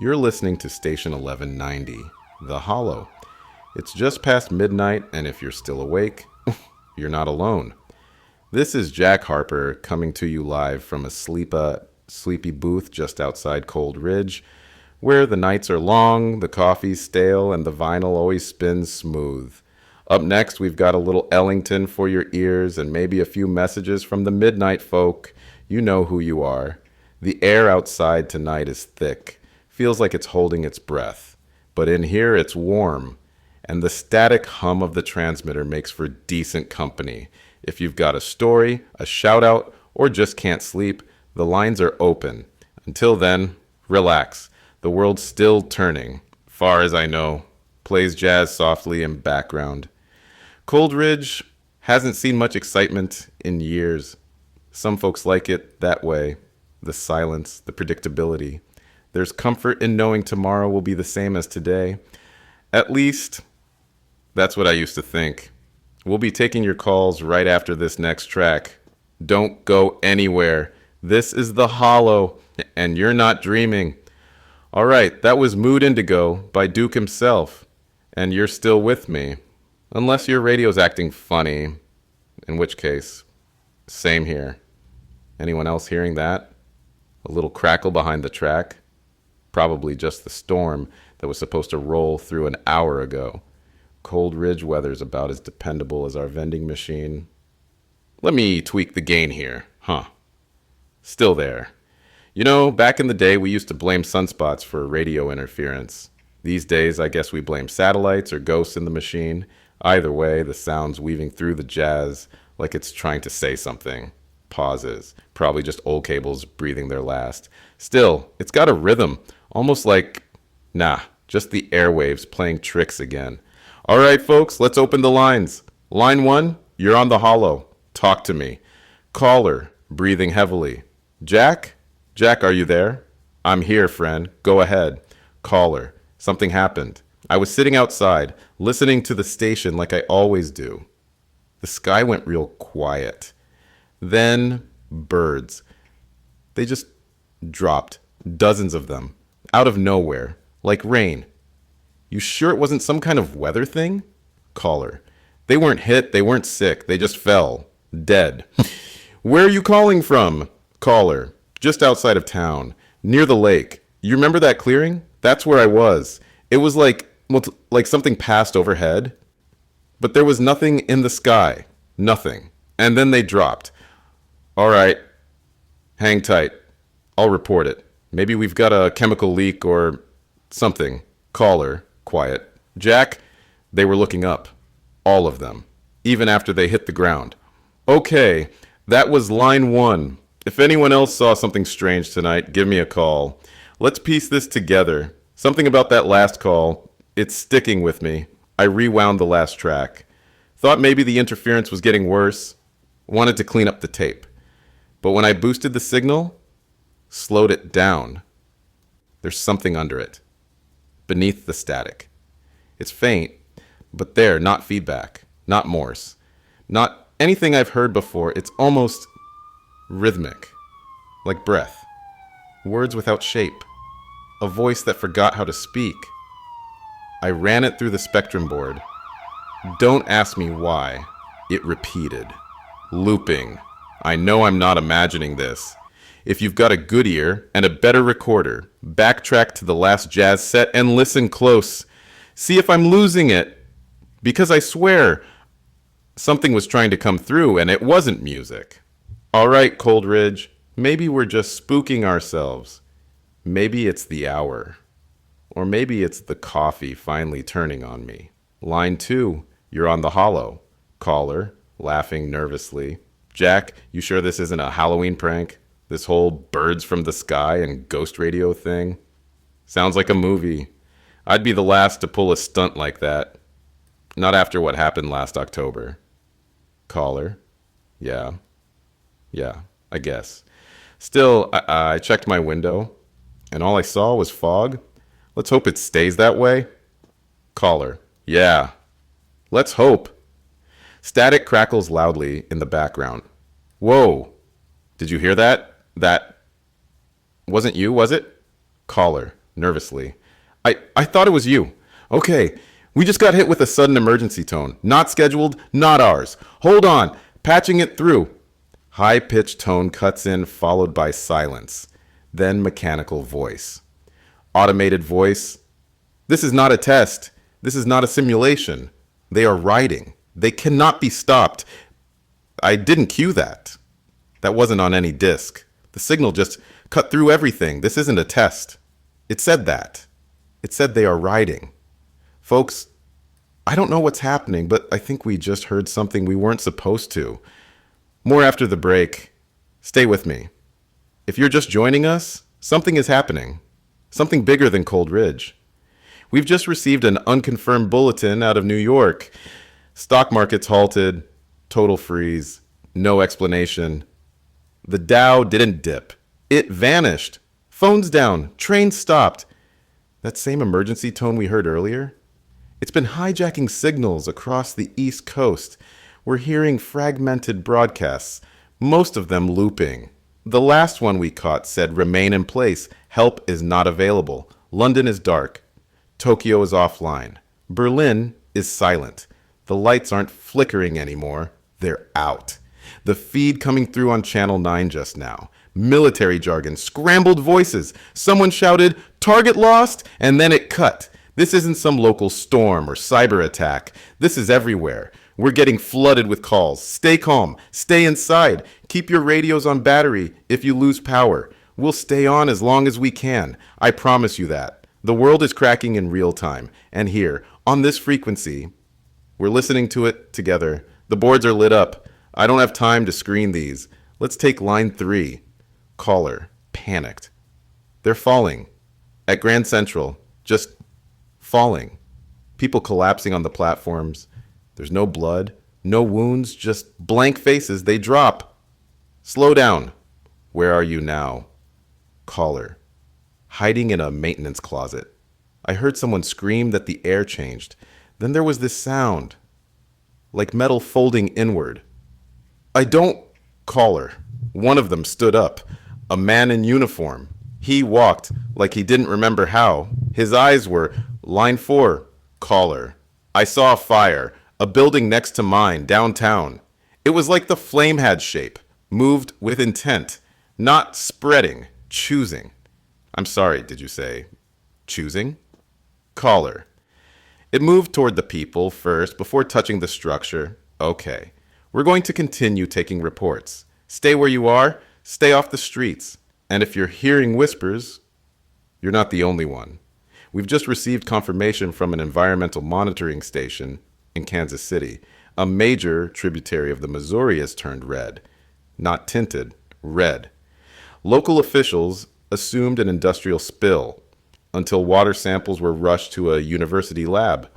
You're listening to Station 1190, The Hollow. It's just past midnight, and if you're still awake, you're not alone. This is Jack Harper coming to you live from a sleepy booth just outside Cold Ridge, where the nights are long, the coffee's stale, and the vinyl always spins smooth. Up next, we've got a little Ellington for your ears and maybe a few messages from the midnight folk. You know who you are. The air outside tonight is thick. Feels like it's holding its breath. But in here, it's warm. And the static hum of the transmitter makes for decent company. If you've got a story, a shout-out, or just can't sleep, the lines are open. Until then, relax. The world's still turning. Far as I know, plays jazz softly in background. Cold Ridge hasn't seen much excitement in years. Some folks like it that way. The silence, the predictability. There's comfort in knowing tomorrow will be the same as today. At least, that's what I used to think. We'll be taking your calls right after this next track. Don't go anywhere. This is The Hollow, and you're not dreaming. All right, that was Mood Indigo by Duke himself, and you're still with me. Unless your radio's acting funny, in which case, same here. Anyone else hearing that? A little crackle behind the track? Probably just the storm that was supposed to roll through an hour ago. Cold Ridge weather's about as dependable as our vending machine. Let me tweak the gain here, Still there. You know, back in the day, we used to blame sunspots for radio interference. These days, I guess we blame satellites or ghosts in the machine. Either way, the sound's weaving through the jazz like it's trying to say something. Pauses. Probably just old cables breathing their last. Still, it's got a rhythm. Almost like, just the airwaves playing tricks again. All right, folks, let's open the lines. Line 1, you're on The Hollow. Talk to me. Caller, breathing heavily. Jack? Jack, are you there? I'm here, friend. Go ahead. Caller, something happened. I was sitting outside, listening to the station like I always do. The sky went real quiet. Then, birds. They just dropped, dozens of them, out of nowhere, like rain. You sure it wasn't some kind of weather thing? Caller, they weren't hit, they weren't sick, they just fell, dead. Where are you calling from? Caller, just outside of town, near the lake. You remember that clearing? That's where I was. It was like something passed overhead, but there was nothing in the sky. Nothing. And then they dropped. All right. Hang tight. I'll report it. Maybe we've got a chemical leak or something. Caller. Quiet. Jack, they were looking up. All of them. Even after they hit the ground. Okay. That was line 1. If anyone else saw something strange tonight, give me a call. Let's piece this together. Something about that last call, it's sticking with me. I rewound the last track. Thought maybe the interference was getting worse. Wanted to clean up the tape. But when I boosted the signal, slowed it down, there's something under it. Beneath the static. It's faint, but there, not feedback, not Morse, not anything I've heard before. It's almost rhythmic, like breath. Words without shape. A voice that forgot how to speak. I ran it through the spectrum board. Don't ask me why. It repeated. Looping. I know I'm not imagining this. If you've got a good ear and a better recorder, backtrack to the last jazz set and listen close. See if I'm losing it. Because I swear, something was trying to come through and it wasn't music. All right, Cold Ridge, maybe we're just spooking ourselves. Maybe it's the hour. Or maybe it's the coffee finally turning on me. Line 2, you're on The Hollow. Caller, laughing nervously. Jack, you sure this isn't a Halloween prank? This whole birds from the sky and ghost radio thing? Sounds like a movie. I'd be the last to pull a stunt like that. Not after what happened last October. Caller, yeah, I guess. Still, I checked my window, and all I saw was fog. Let's hope it stays that way. Caller, yeah. Let's hope. Static crackles loudly in the background. Whoa. Did you hear that? That wasn't you, was it? Caller. nervously. I thought it was you. Okay, we just got hit with a sudden emergency tone. Not scheduled, not ours. Hold on, patching it through. High-pitched tone cuts in, followed by silence. Then mechanical voice. Automated voice. This is not a test. This is not a simulation. They are writing. They cannot be stopped. I didn't cue that. That wasn't on any disk. The signal just cut through everything. This isn't a test. It said that. It said they are writing. Folks, I don't know what's happening, but I think we just heard something we weren't supposed to. More after the break. Stay with me. If you're just joining us, something is happening. Something bigger than Cold Ridge. We've just received an unconfirmed bulletin out of New York. Stock market's halted. Total freeze. No explanation. The Dow didn't dip. It vanished. Phones down. Train stopped. That same emergency tone we heard earlier? It's been hijacking signals across the East Coast. We're hearing fragmented broadcasts, most of them looping. The last one we caught said, "Remain in place. Help is not available. London is dark. Tokyo is offline. Berlin is silent. The lights aren't flickering anymore. They're out." The feed coming through on Channel 9 just now. Military jargon, scrambled voices. Someone shouted, "Target lost," and then it cut. This isn't some local storm or cyber attack. This is everywhere. We're getting flooded with calls. Stay calm. Stay inside. Keep your radios on battery if you lose power. We'll stay on as long as we can. I promise you that. The world is cracking in real time. And here, on this frequency, we're listening to it together. The boards are lit up. I don't have time to screen these. Let's take line 3. Caller, panicked. They're falling. At Grand Central, just falling. People collapsing on the platforms. There's no blood, no wounds, just blank faces. They drop. Slow down. Where are you now? Caller, hiding in a maintenance closet. I heard someone scream that the air changed. Then there was this sound, like metal folding inward. I don't... Caller. One of them stood up. A man in uniform. He walked like he didn't remember how. His eyes were... Line 4. Caller. I saw a fire. A building next to mine, downtown. It was like the flame had shape. Moved with intent. Not spreading. Choosing. I'm sorry, did you say? Choosing? Caller. It moved toward the people first before touching the structure. Okay. We're going to continue taking reports. Stay where you are. Stay off the streets. And if you're hearing whispers, you're not the only one. We've just received confirmation from an environmental monitoring station in Kansas City. A major tributary of the Missouri has turned red. Not tinted, red. Local officials assumed an industrial spill until water samples were rushed to a university lab.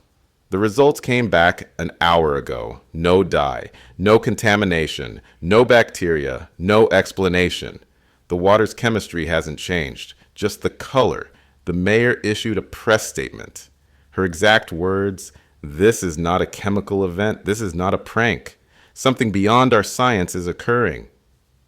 The results came back an hour ago. No dye, no contamination, no bacteria, no explanation. The water's chemistry hasn't changed, just the color. The mayor issued a press statement. Her exact words, "This is not a chemical event. This is not a prank. Something beyond our science is occurring."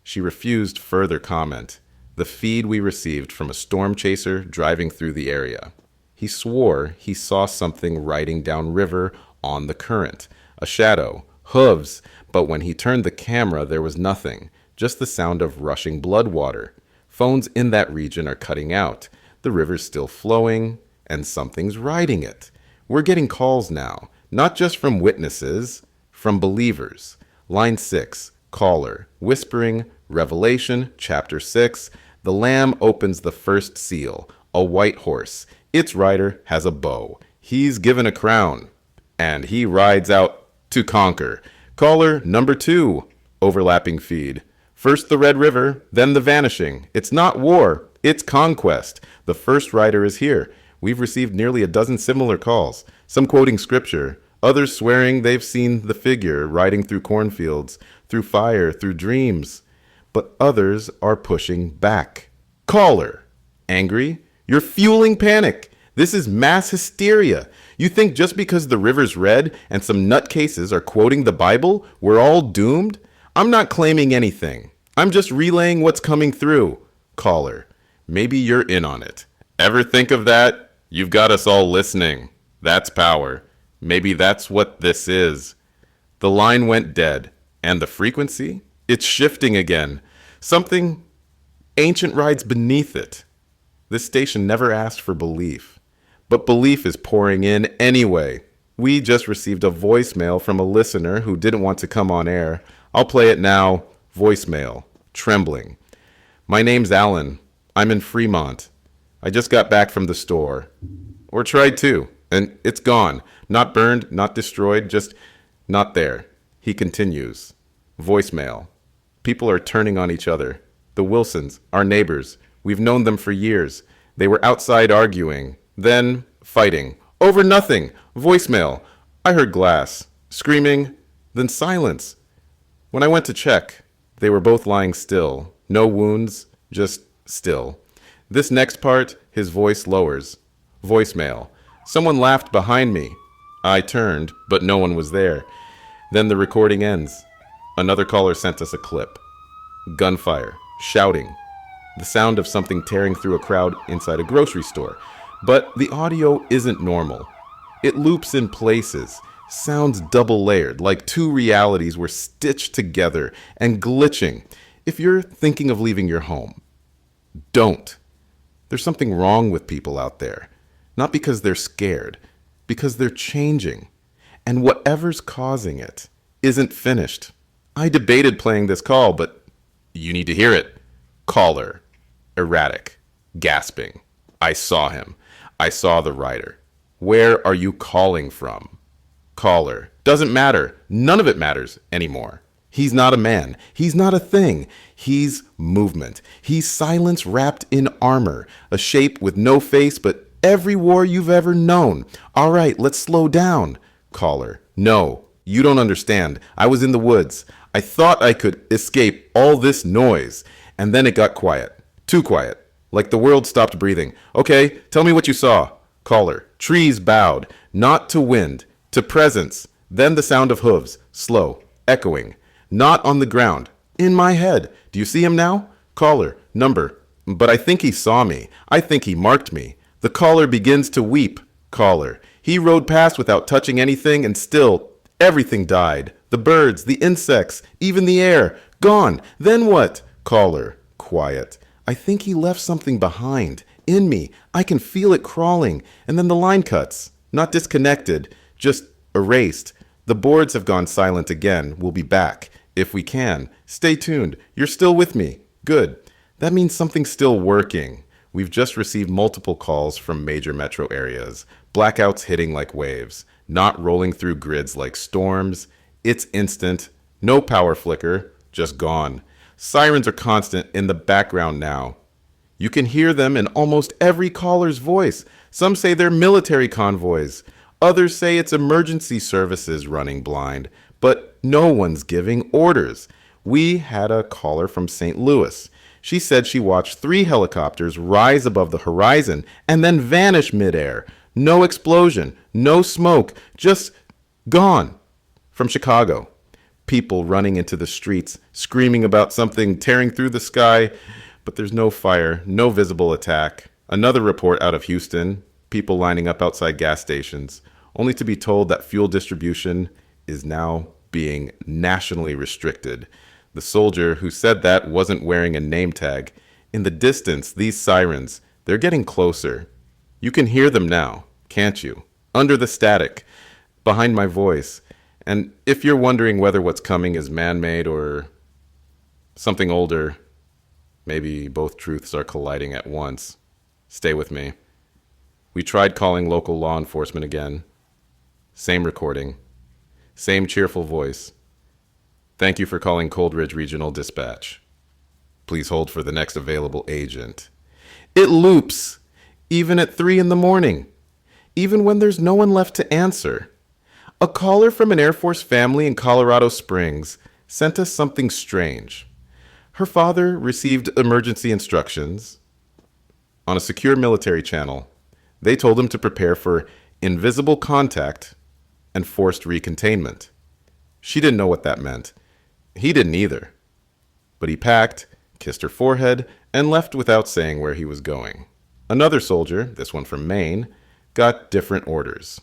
She refused further comment. The feed we received from a storm chaser driving through the area. He swore he saw something riding downriver on the current. A shadow, hooves, but when he turned the camera, there was nothing. Just the sound of rushing blood water. Phones in that region are cutting out. The river's still flowing, and something's riding it. We're getting calls now, not just from witnesses, from believers. Line 6, caller, whispering, Revelation, chapter 6. The Lamb opens the first seal, a white horse. Its rider has a bow. He's given a crown, and he rides out to conquer. Caller number 2, overlapping feed. First the Red River, then the vanishing. It's not war, it's conquest. The first rider is here. We've received nearly a dozen similar calls, some quoting scripture, others swearing they've seen the figure riding through cornfields, through fire, through dreams. But others are pushing back. Caller, angry? You're fueling panic. This is mass hysteria. You think just because the river's red and some nutcases are quoting the Bible, we're all doomed? I'm not claiming anything. I'm just relaying what's coming through. Caller, maybe you're in on it. Ever think of that? You've got us all listening. That's power. Maybe that's what this is. The line went dead. And the frequency? It's shifting again. Something ancient rides beneath it. This station never asked for belief. But belief is pouring in anyway. We just received a voicemail from a listener who didn't want to come on air. I'll play it now. Voicemail. Trembling. My name's Alan. I'm in Fremont. I just got back from the store. Or tried to. And it's gone. Not burned, not destroyed, just not there. He continues. Voicemail. People are turning on each other. The Wilsons, our neighbors. We've known them for years. They were outside arguing. Then fighting. Over nothing. Voicemail. I heard glass. Screaming. Then silence. When I went to check, they were both lying still. No wounds, just still. This next part, his voice lowers. Voicemail. Someone laughed behind me. I turned, but no one was there. Then the recording ends. Another caller sent us a clip. Gunfire. Shouting. The sound of something tearing through a crowd inside a grocery store. But the audio isn't normal. It loops in places. Sounds double-layered, like two realities were stitched together and glitching. If you're thinking of leaving your home, don't. There's something wrong with people out there. Not because they're scared, because they're changing. And whatever's causing it isn't finished. I debated playing this call, but you need to hear it. Caller. Erratic. Gasping. I saw him. I saw the writer. Where are you calling from? Caller. Doesn't matter. None of it matters anymore. He's not a man. He's not a thing. He's movement. He's silence wrapped in armor. A shape with no face but every war you've ever known. All right, let's slow down. Caller. No, you don't understand. I was in the woods. I thought I could escape all this noise. And then it got quiet. Too quiet. Like the world stopped breathing. Okay, tell me what you saw. Caller. Trees bowed. Not to wind. To presence. Then the sound of hooves. Slow. Echoing. Not on the ground. In my head. Do you see him now? Caller. Number. But I think he saw me. I think he marked me. The caller begins to weep. Caller. He rode past without touching anything and still everything died. The birds, the insects, even the air. Gone. Then what? Caller. Quiet. I think he left something behind. In me. I can feel it crawling. And then the line cuts. Not disconnected. Just erased. The boards have gone silent again. We'll be back. If we can. Stay tuned. You're still with me. Good. That means something's still working. We've just received multiple calls from major metro areas. Blackouts hitting like waves. Not rolling through grids like storms. It's instant. No power flicker. Just gone. Sirens are constant in the background now. You can hear them in almost every caller's voice. Some say they're military convoys. Others say it's emergency services running blind. But no one's giving orders. We had a caller from St. Louis. She said she watched 3 helicopters rise above the horizon and then vanish midair. No explosion, no smoke, just gone. From Chicago. People running into the streets, screaming about something tearing through the sky, but there's no fire, no visible attack. Another report out of Houston, people lining up outside gas stations, only to be told that fuel distribution is now being nationally restricted. The soldier who said that wasn't wearing a name tag. In the distance, these sirens, they're getting closer. You can hear them now, can't you? Under the static, behind my voice. And if you're wondering whether what's coming is man-made or something older, maybe both truths are colliding at once, stay with me. We tried calling local law enforcement again. Same recording. Same cheerful voice. Thank you for calling Coldridge Regional Dispatch. Please hold for the next available agent. It loops, even at 3 a.m, even when there's no one left to answer. A caller from an Air Force family in Colorado Springs sent us something strange. Her father received emergency instructions on a secure military channel. They told him to prepare for invisible contact and forced recontainment. She didn't know what that meant. He didn't either. But he packed, kissed her forehead, and left without saying where he was going. Another soldier, this one from Maine, got different orders.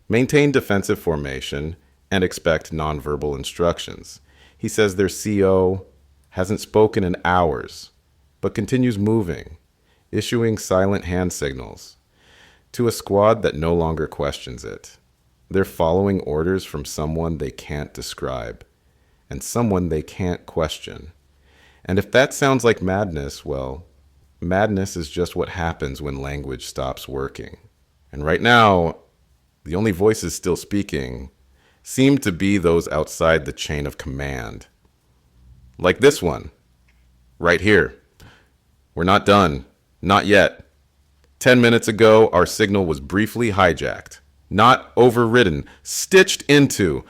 Maintain defensive formation and expect nonverbal instructions. He says their CO hasn't spoken in hours, but continues moving, issuing silent hand signals to a squad that no longer questions it. They're following orders from someone they can't describe and someone they can't question. And if that sounds like madness, well, madness is just what happens when language stops working. And right now, the only voices still speaking seem to be those outside the chain of command. Like this one, right here. We're not done. Not yet. 10 minutes ago, our signal was briefly hijacked. Not overridden. Stitched into.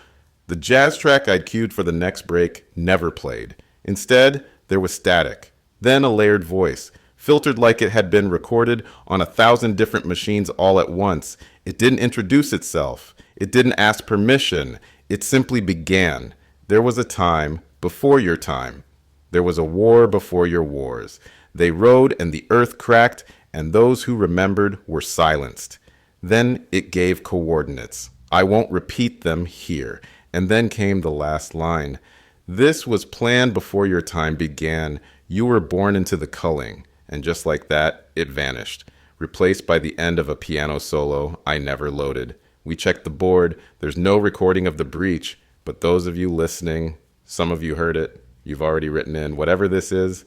The jazz track I'd cued for the next break never played. Instead, there was static. Then a layered voice, filtered like it had been recorded on 1,000 different machines all at once. It didn't introduce itself. It didn't ask permission. It simply began. There was a time before your time. There was a war before your wars. They rode and the earth cracked, and those who remembered were silenced. Then it gave coordinates. I won't repeat them here. And then came the last line. This was planned before your time began. You were born into the culling. And just like that, it vanished, replaced by the end of a piano solo I never loaded. We checked the board. There's no recording of the breach, but those of you listening, some of you heard it. You've already written in whatever this is.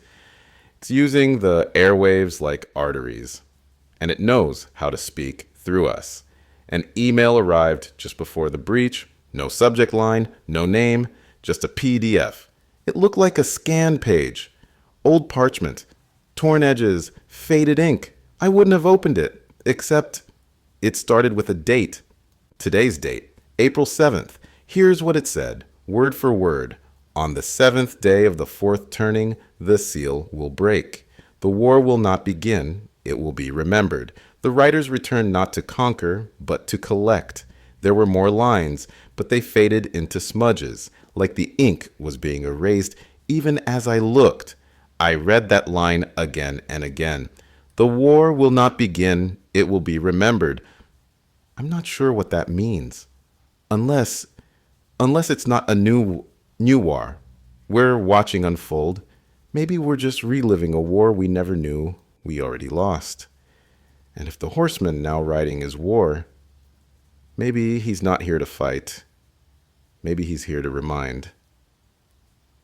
It's using the airwaves like arteries, and it knows how to speak through us. An email arrived just before the breach. No subject line, no name, just a PDF. It looked like a scan page. Old parchment, torn edges, faded ink. I wouldn't have opened it, except it started with a date. Today's date, April 7th. Here's what it said, word for word. On the 7th day of the 4th turning, the seal will break. The war will not begin, it will be remembered. The writers returned not to conquer, but to collect. There were more lines, but they faded into smudges, like the ink was being erased even as I looked. I read that line again and again. The war will not begin, it will be remembered. I'm not sure what that means. Unless it's not a new war we're watching unfold. Maybe we're just reliving a war we never knew we already lost. And if the horseman now riding is war, maybe he's not here to fight. Maybe he's here to remind.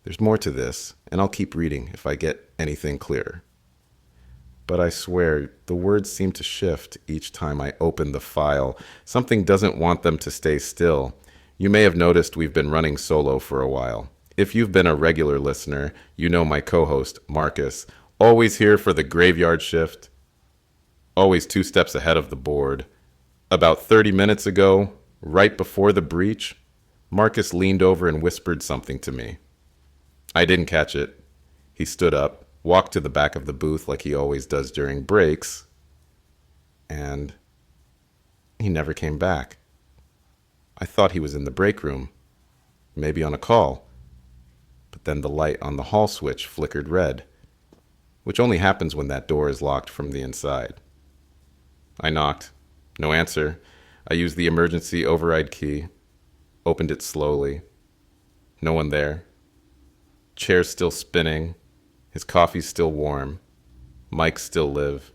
There's more to this, and I'll keep reading if I get anything clearer. But I swear, the words seem to shift each time I open the file. Something doesn't want them to stay still. You may have noticed we've been running solo for a while. If you've been a regular listener, you know my co-host, Marcus, always here for the graveyard shift, always 2 steps ahead of the board. About 30 minutes ago, right before the breach, Marcus leaned over and whispered something to me. I didn't catch it. He stood up, walked to the back of the booth like he always does during breaks, and he never came back. I thought he was in the break room, maybe on a call, but then the light on the hall switch flickered red, which only happens when that door is locked from the inside. I knocked. No answer. I used the emergency override key, opened it slowly. No one there. Chair's still spinning. His coffee's still warm. Mics still live.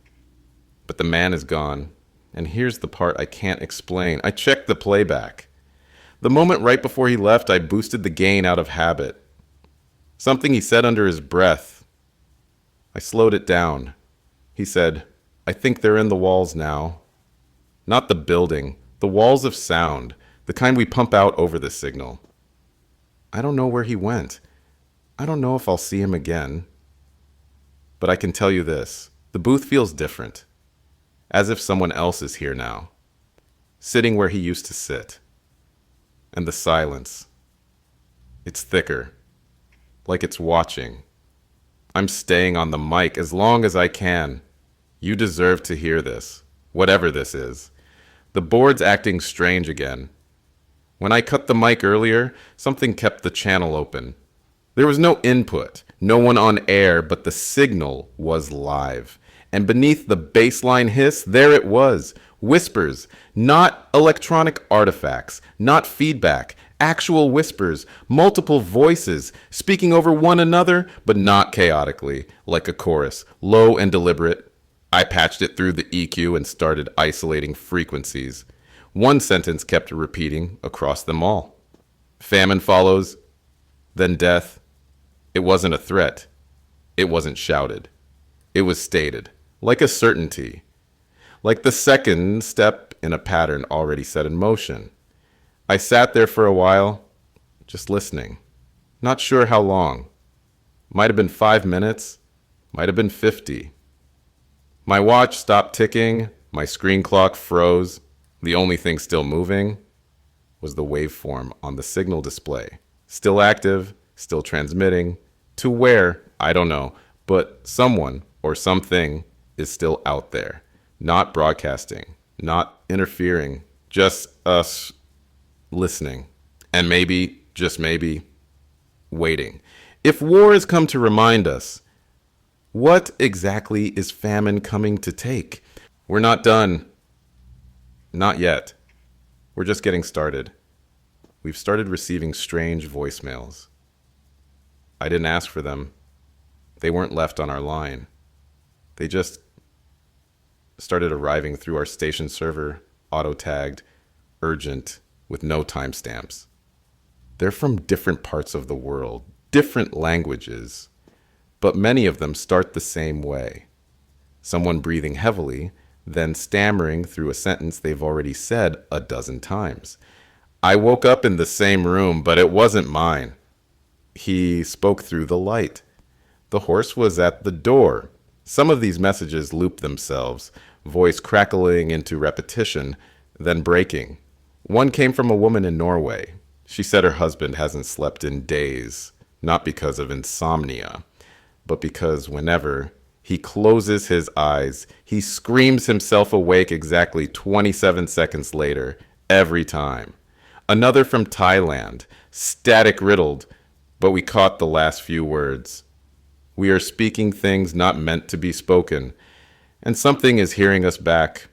But the man is gone. And here's the part I can't explain. I checked the playback. The moment right before he left, I boosted the gain out of habit. Something he said under his breath. I slowed it down. He said, I think they're in the walls now. Not the building, the walls of sound, the kind we pump out over the signal. I don't know where he went. I don't know if I'll see him again. But I can tell you this, the booth feels different. As if someone else is here now, sitting where he used to sit. And the silence, it's thicker, like it's watching. I'm staying on the mic as long as I can. You deserve to hear this, whatever this is. The board's acting strange again. When I cut the mic earlier, something kept the channel open. There was no input, no one on air, but the signal was live. And beneath the baseline hiss, there it was. Whispers, not electronic artifacts, not feedback, actual whispers, multiple voices, speaking over one another, but not chaotically, like a chorus, low and deliberate. I patched it through the EQ and started isolating frequencies. One sentence kept repeating across them all. Famine follows, then death. It wasn't a threat. It wasn't shouted. It was stated, like a certainty, like the second step in a pattern already set in motion. I sat there for a while, just listening. Not sure how long. Might have been 5 minutes, might have been 50. My watch stopped ticking, my screen clock froze. The only thing still moving was the waveform on the signal display. Still active, still transmitting. To where, I don't know, but someone or something is still out there. Not broadcasting, not interfering, just us listening. And maybe, just maybe, waiting. If war has come to remind us, what exactly is famine coming to take? We're not done. Not yet. We're just getting started. We've started receiving strange voicemails. I didn't ask for them. They weren't left on our line. They just started arriving through our station server, auto-tagged, urgent, with no timestamps. They're from different parts of the world, different languages, but many of them start the same way. Someone breathing heavily, then stammering through a sentence they've already said a dozen times. I woke up in the same room, but it wasn't mine. He spoke through the light. The horse was at the door. Some of these messages looped themselves, voice crackling into repetition, then breaking. One came from a woman in Norway. She said her husband hasn't slept in days, not because of insomnia, but because whenever he closes his eyes, he screams himself awake exactly 27 seconds later, every time. Another from Thailand, static riddled, but we caught the last few words. We are speaking things not meant to be spoken, and something is hearing us back.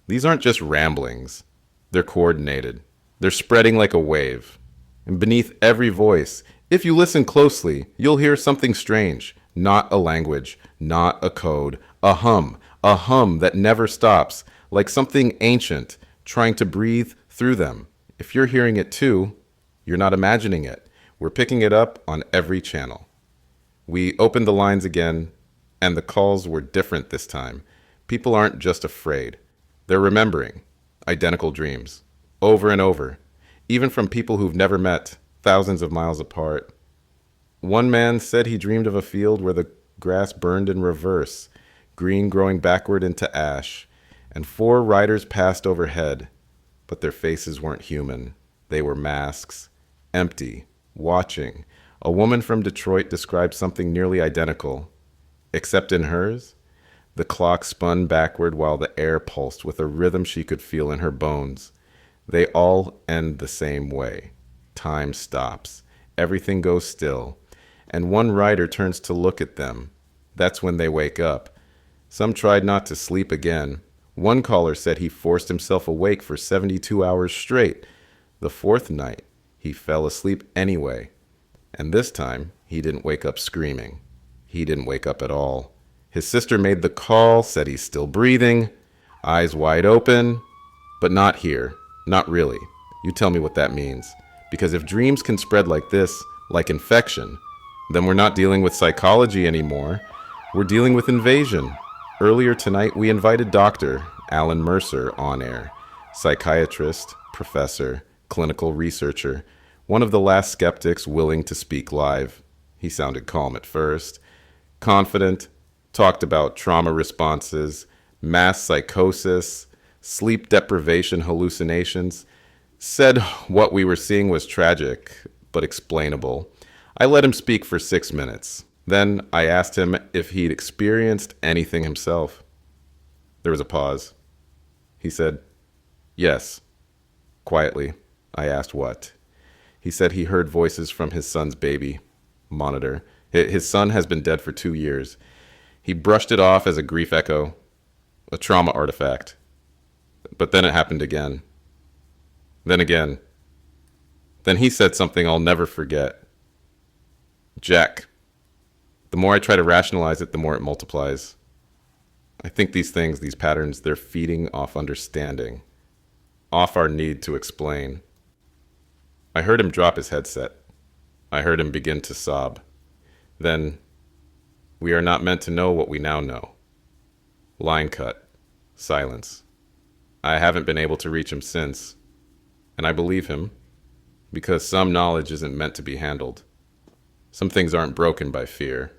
These aren't just ramblings. They're coordinated. They're spreading like a wave. And beneath every voice, if you listen closely, you'll hear something strange. Not a language, not a code, a hum that never stops, like something ancient trying to breathe through them. If you're hearing it too, you're not imagining it. We're picking it up on every channel. We opened the lines again, and the calls were different this time. People aren't just afraid. They're remembering identical dreams, over and over, even from people who've never met, thousands of miles apart. One man said he dreamed of a field where the grass burned in reverse, green growing backward into ash, and 4 riders passed overhead, but their faces weren't human. They were masks, empty, watching. A woman from Detroit described something nearly identical, except in hers, the clock spun backward while the air pulsed with a rhythm she could feel in her bones. They all end the same way. Time stops. Everything goes still. And one rider turns to look at them. That's when they wake up. Some tried not to sleep again. One caller said he forced himself awake for 72 hours straight. The 4th night, he fell asleep anyway. And this time, he didn't wake up screaming. He didn't wake up at all. His sister made the call, said he's still breathing, eyes wide open, but not here. Not really. You tell me what that means. Because if dreams can spread like this, like infection, then we're not dealing with psychology anymore. We're dealing with invasion. Earlier tonight, we invited Dr. Alan Mercer on air, psychiatrist, professor, clinical researcher, one of the last skeptics willing to speak live. He sounded calm at first, confident, talked about trauma responses, mass psychosis, sleep deprivation hallucinations, said what we were seeing was tragic, but explainable. I let him speak for 6 minutes. Then I asked him if he'd experienced anything himself. There was a pause. He said, yes. Quietly, I asked what. He said he heard voices from his son's baby monitor. His son has been dead for 2 years. He brushed it off as a grief echo, a trauma artifact. But then it happened again. Then again. Then he said something I'll never forget. Jack, the more I try to rationalize it, the more it multiplies. I think these things, these patterns, they're feeding off understanding, off our need to explain. I heard him drop his headset. I heard him begin to sob. Then, we are not meant to know what we now know. Line cut. Silence. I haven't been able to reach him since. And I believe him, because some knowledge isn't meant to be handled. Some things aren't broken by fear.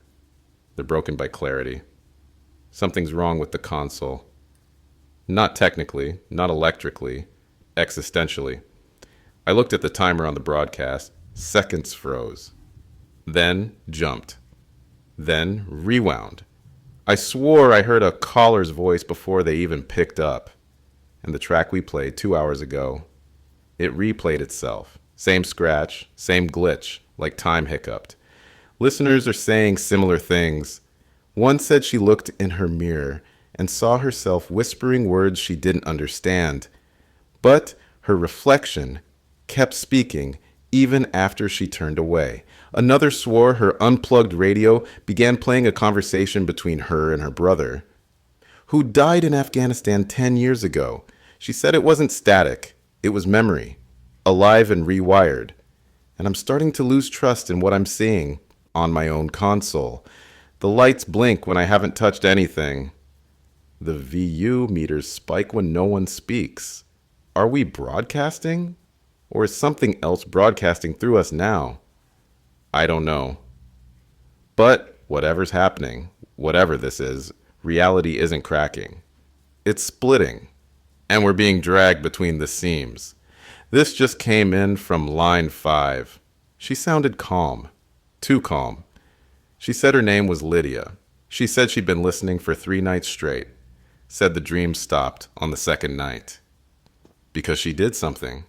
They're broken by clarity. Something's wrong with the console. Not technically, not electrically, existentially. I looked at the timer on the broadcast. Seconds froze. Then jumped. Then rewound. I swore I heard a caller's voice before they even picked up. And the track we played 2 hours ago, it replayed itself. Same scratch, same glitch, like time hiccuped. Listeners are saying similar things. One said she looked in her mirror and saw herself whispering words she didn't understand. But her reflection kept speaking even after she turned away. Another swore her unplugged radio began playing a conversation between her and her brother, who died in Afghanistan 10 years ago. She said it wasn't static, it was memory, alive and rewired. And I'm starting to lose trust in what I'm seeing on my own console. The lights blink when I haven't touched anything. The VU meters spike when no one speaks. Are we broadcasting? Or is something else broadcasting through us now? I don't know. But whatever's happening, whatever this is, reality isn't cracking. It's splitting. And we're being dragged between the seams. This just came in from line 5. She sounded calm. Too calm. She said her name was Lydia. She said she'd been listening for 3 nights straight. Said the dream stopped on the 2nd night. Because she did something.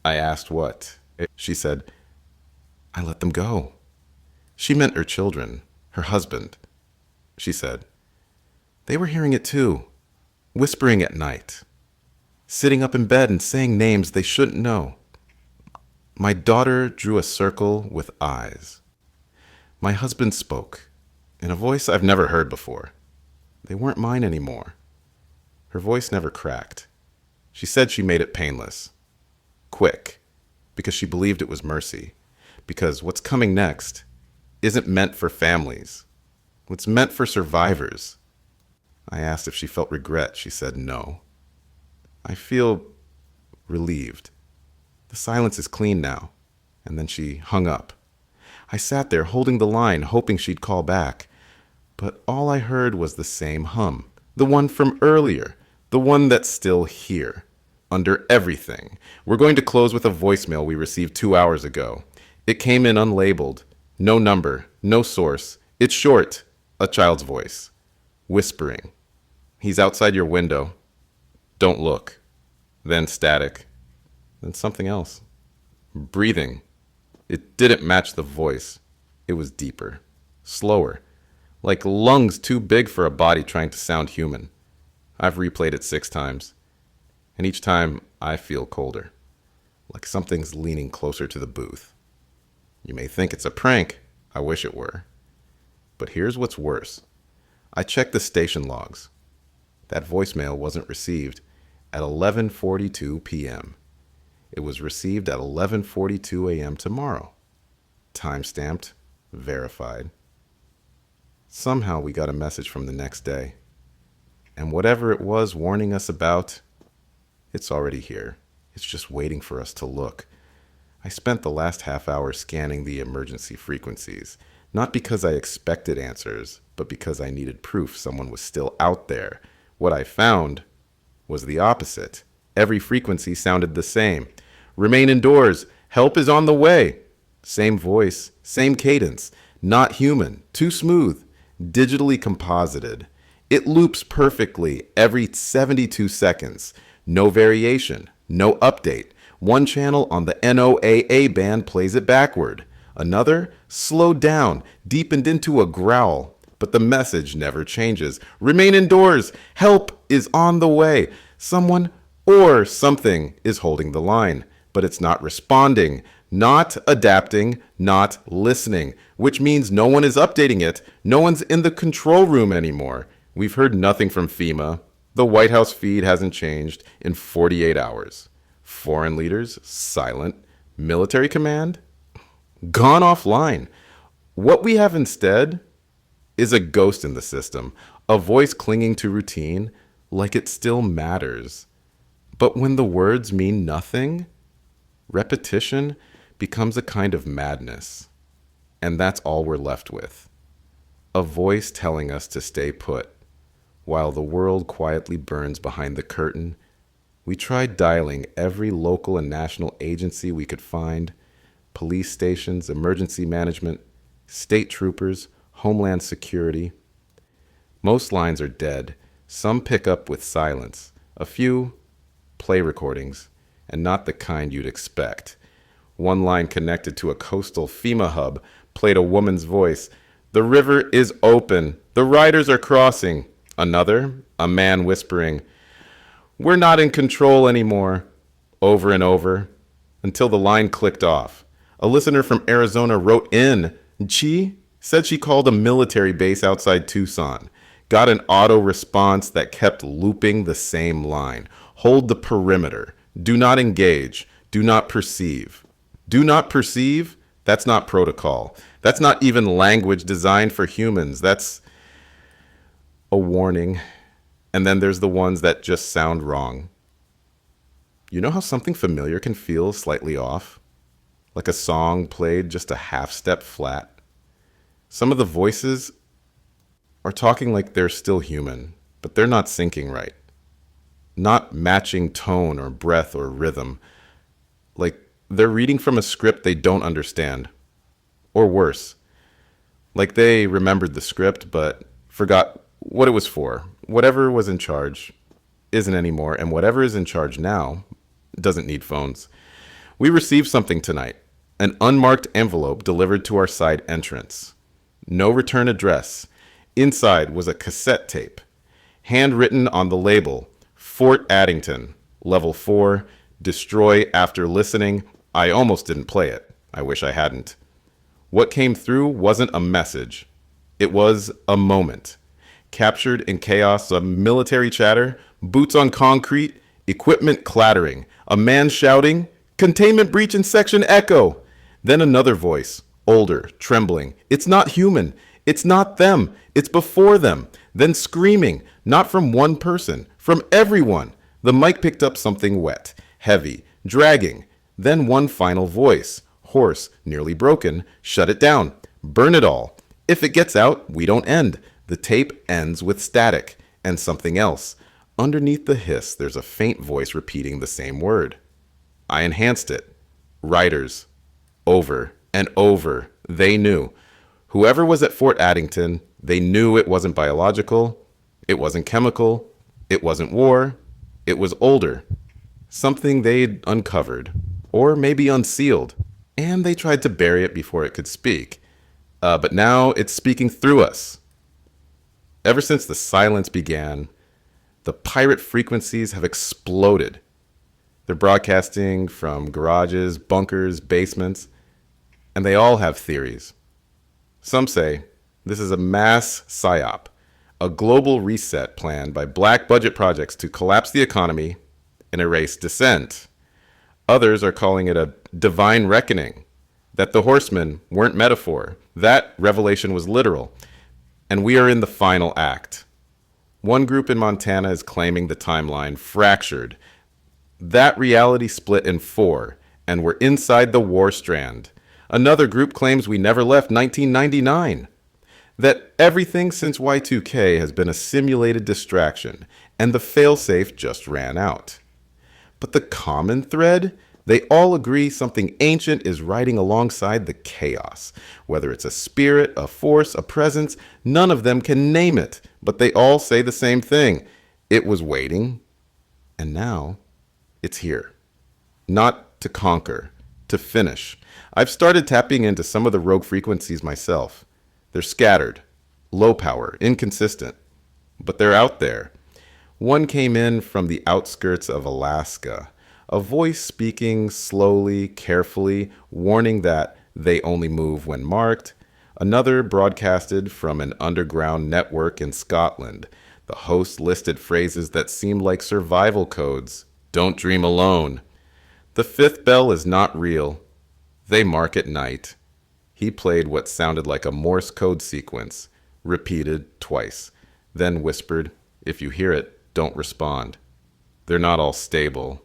I asked what. She said, I let them go. She meant her children, her husband. She said, they were hearing it too, whispering at night, sitting up in bed and saying names they shouldn't know. My daughter drew a circle with eyes. My husband spoke, in a voice I've never heard before. They weren't mine anymore. Her voice never cracked. She said she made it painless. Quick, because she believed it was mercy, because what's coming next isn't meant for families. What's meant for survivors. I asked if she felt regret. She said no. I feel relieved. The silence is clean now. And then she hung up. I sat there holding the line, hoping she'd call back. But all I heard was the same hum. The one from earlier. The one that's still here. Under everything. We're going to close with a voicemail we received 2 hours ago. It came in unlabeled. No number. No source. It's short. A child's voice. Whispering. He's outside your window. Don't look. Then static. Then something else. Breathing. It didn't match the voice. It was deeper. Slower. Like lungs too big for a body trying to sound human. I've replayed it 6 times. And each time, I feel colder, like something's leaning closer to the booth. You may think it's a prank. I wish it were. But here's what's worse. I checked the station logs. That voicemail wasn't received at 11:42 p.m. It was received at 11:42 a.m. tomorrow. Time-stamped, verified. Somehow we got a message from the next day. And whatever it was warning us about, it's already here. It's just waiting for us to look. I spent the last half hour scanning the emergency frequencies, not because I expected answers, but because I needed proof someone was still out there. What I found was the opposite. Every frequency sounded the same. Remain indoors. Help is on the way. Same voice, same cadence. Not human. Too smooth. Digitally composited. It loops perfectly every 72 seconds. No variation, no update. One channel on the NOAA band plays it backward. Another slowed down, deepened into a growl, but the message never changes. Remain indoors. Help is on the way. Someone or something is holding the line, but it's not responding, not adapting, not listening, which means no one is updating it. No one's in the control room anymore. We've heard nothing from FEMA. The White House feed hasn't changed in 48 hours. Foreign leaders, silent. Military command, gone offline. What we have instead is a ghost in the system, a voice clinging to routine like it still matters. But when the words mean nothing, repetition becomes a kind of madness. And that's all we're left with. A voice telling us to stay put. While the world quietly burns behind the curtain, we tried dialing every local and national agency we could find, police stations, emergency management, state troopers, Homeland Security. Most lines are dead. Some pick up with silence. A few play recordings, and not the kind you'd expect. One line connected to a coastal FEMA hub played a woman's voice. "The river is open. The riders are crossing." Another, a man whispering, "We're not in control anymore," over and over, until the line clicked off. A listener from Arizona wrote in. She said she called a military base outside Tucson, got an auto response that kept looping the same line. Hold the perimeter. Do not engage. Do not perceive. Do not perceive? That's not protocol. That's not even language designed for humans. That's a warning. And then there's the ones that just sound wrong. You know how something familiar can feel slightly off? Like a song played just a half step flat? Some of the voices are talking like they're still human, but they're not syncing right. Not matching tone or breath or rhythm. Like they're reading from a script they don't understand. Or worse, like they remembered the script but forgot what it was for. Whatever was in charge isn't anymore, and whatever is in charge now doesn't need phones. We received something tonight, an unmarked envelope delivered to our side entrance. No return address. Inside was a cassette tape, handwritten on the label, Fort Addington, Level 4, destroy after listening. I almost didn't play it. I wish I hadn't. What came through wasn't a message. It was a moment. Captured in chaos of military chatter, boots on concrete, equipment clattering, a man shouting, "Containment breach in section echo." Then another voice, older, trembling. "It's not human. It's not them. It's before them." Then screaming, not from one person, from everyone. The mic picked up something wet, heavy, dragging. Then one final voice, hoarse, nearly broken. "Shut it down. Burn it all. If it gets out, we don't end." The tape ends with static and something else. Underneath the hiss, there's a faint voice repeating the same word. I enhanced it. Writers. Over and over. They knew. Whoever was at Fort Addington, they knew it wasn't biological, it wasn't chemical, it wasn't war, it was older. Something they'd uncovered, or maybe unsealed, and they tried to bury it before it could speak. But now it's speaking through us. Ever since the silence began, the pirate frequencies have exploded. They're broadcasting from garages, bunkers, basements, and they all have theories. Some say this is a mass psyop, a global reset planned by black budget projects to collapse the economy and erase dissent. Others are calling it a divine reckoning, that the horsemen weren't metaphor, that revelation was literal, and we are in the final act. One group in Montana is claiming the timeline fractured. That reality split in 4, and we're inside the war strand. Another group claims we never left 1999. That everything since Y2K has been a simulated distraction, and the failsafe just ran out. But the common thread? They all agree something ancient is riding alongside the chaos. Whether it's a spirit, a force, a presence, none of them can name it, but they all say the same thing. It was waiting, and now it's here. Not to conquer, to finish. I've started tapping into some of the rogue frequencies myself. They're scattered, low power, inconsistent, but they're out there. One came in from the outskirts of Alaska, a voice speaking slowly, carefully, warning that they only move when marked. Another broadcasted from an underground network in Scotland. The host listed phrases that seemed like survival codes. Don't dream alone. The fifth bell is not real. They mark at night. He played what sounded like a Morse code sequence, repeated twice, then whispered, "If you hear it, don't respond." They're not all stable.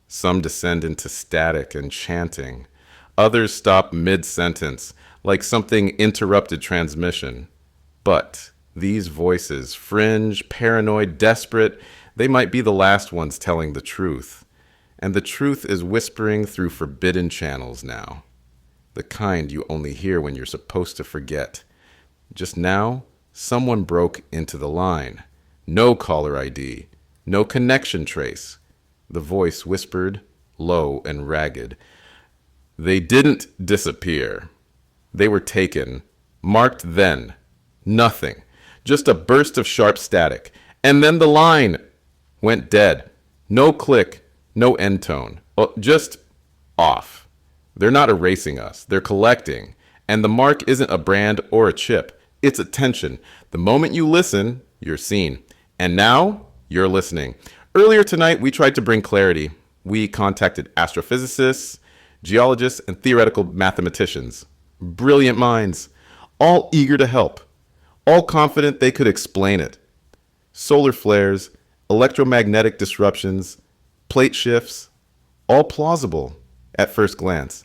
Some descend into static and chanting. Others stop mid-sentence, like something interrupted transmission. But these voices, fringe, paranoid, desperate, they might be the last ones telling the truth. And the truth is whispering through forbidden channels now. The kind you only hear when you're supposed to forget. Just now, someone broke into the line. No caller ID, no connection trace. The voice whispered, low and ragged. They didn't disappear. They were taken, marked then. Nothing. Just a burst of sharp static. And then the line went dead. No click, no end tone. Just off. They're not erasing us. They're collecting. And the mark isn't a brand or a chip. It's attention. The moment you listen, you're seen. And now, you're listening. Earlier tonight, we tried to bring clarity. We contacted astrophysicists, geologists, and theoretical mathematicians. Brilliant minds, all eager to help, all confident they could explain it. Solar flares, electromagnetic disruptions, plate shifts, all plausible at first glance.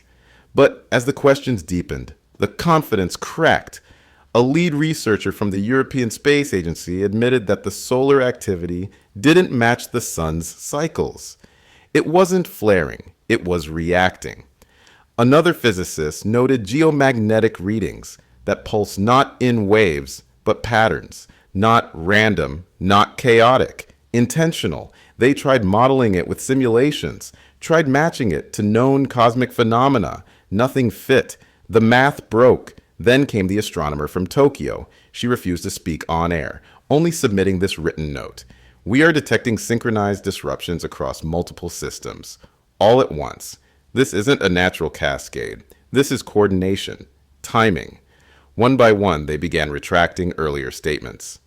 But as the questions deepened, the confidence cracked. A lead researcher from the European Space Agency admitted that the solar activity didn't match the sun's cycles. It wasn't flaring, it was reacting. Another physicist noted geomagnetic readings that pulse not in waves, but patterns, not random, not chaotic, intentional. They tried modeling it with simulations, tried matching it to known cosmic phenomena. Nothing fit. The math broke. Then came the astronomer from Tokyo. She refused to speak on air, only submitting this written note. We are detecting synchronized disruptions across multiple systems, all at once. This isn't a natural cascade. This is coordination, timing. One by one, they began retracting earlier statements,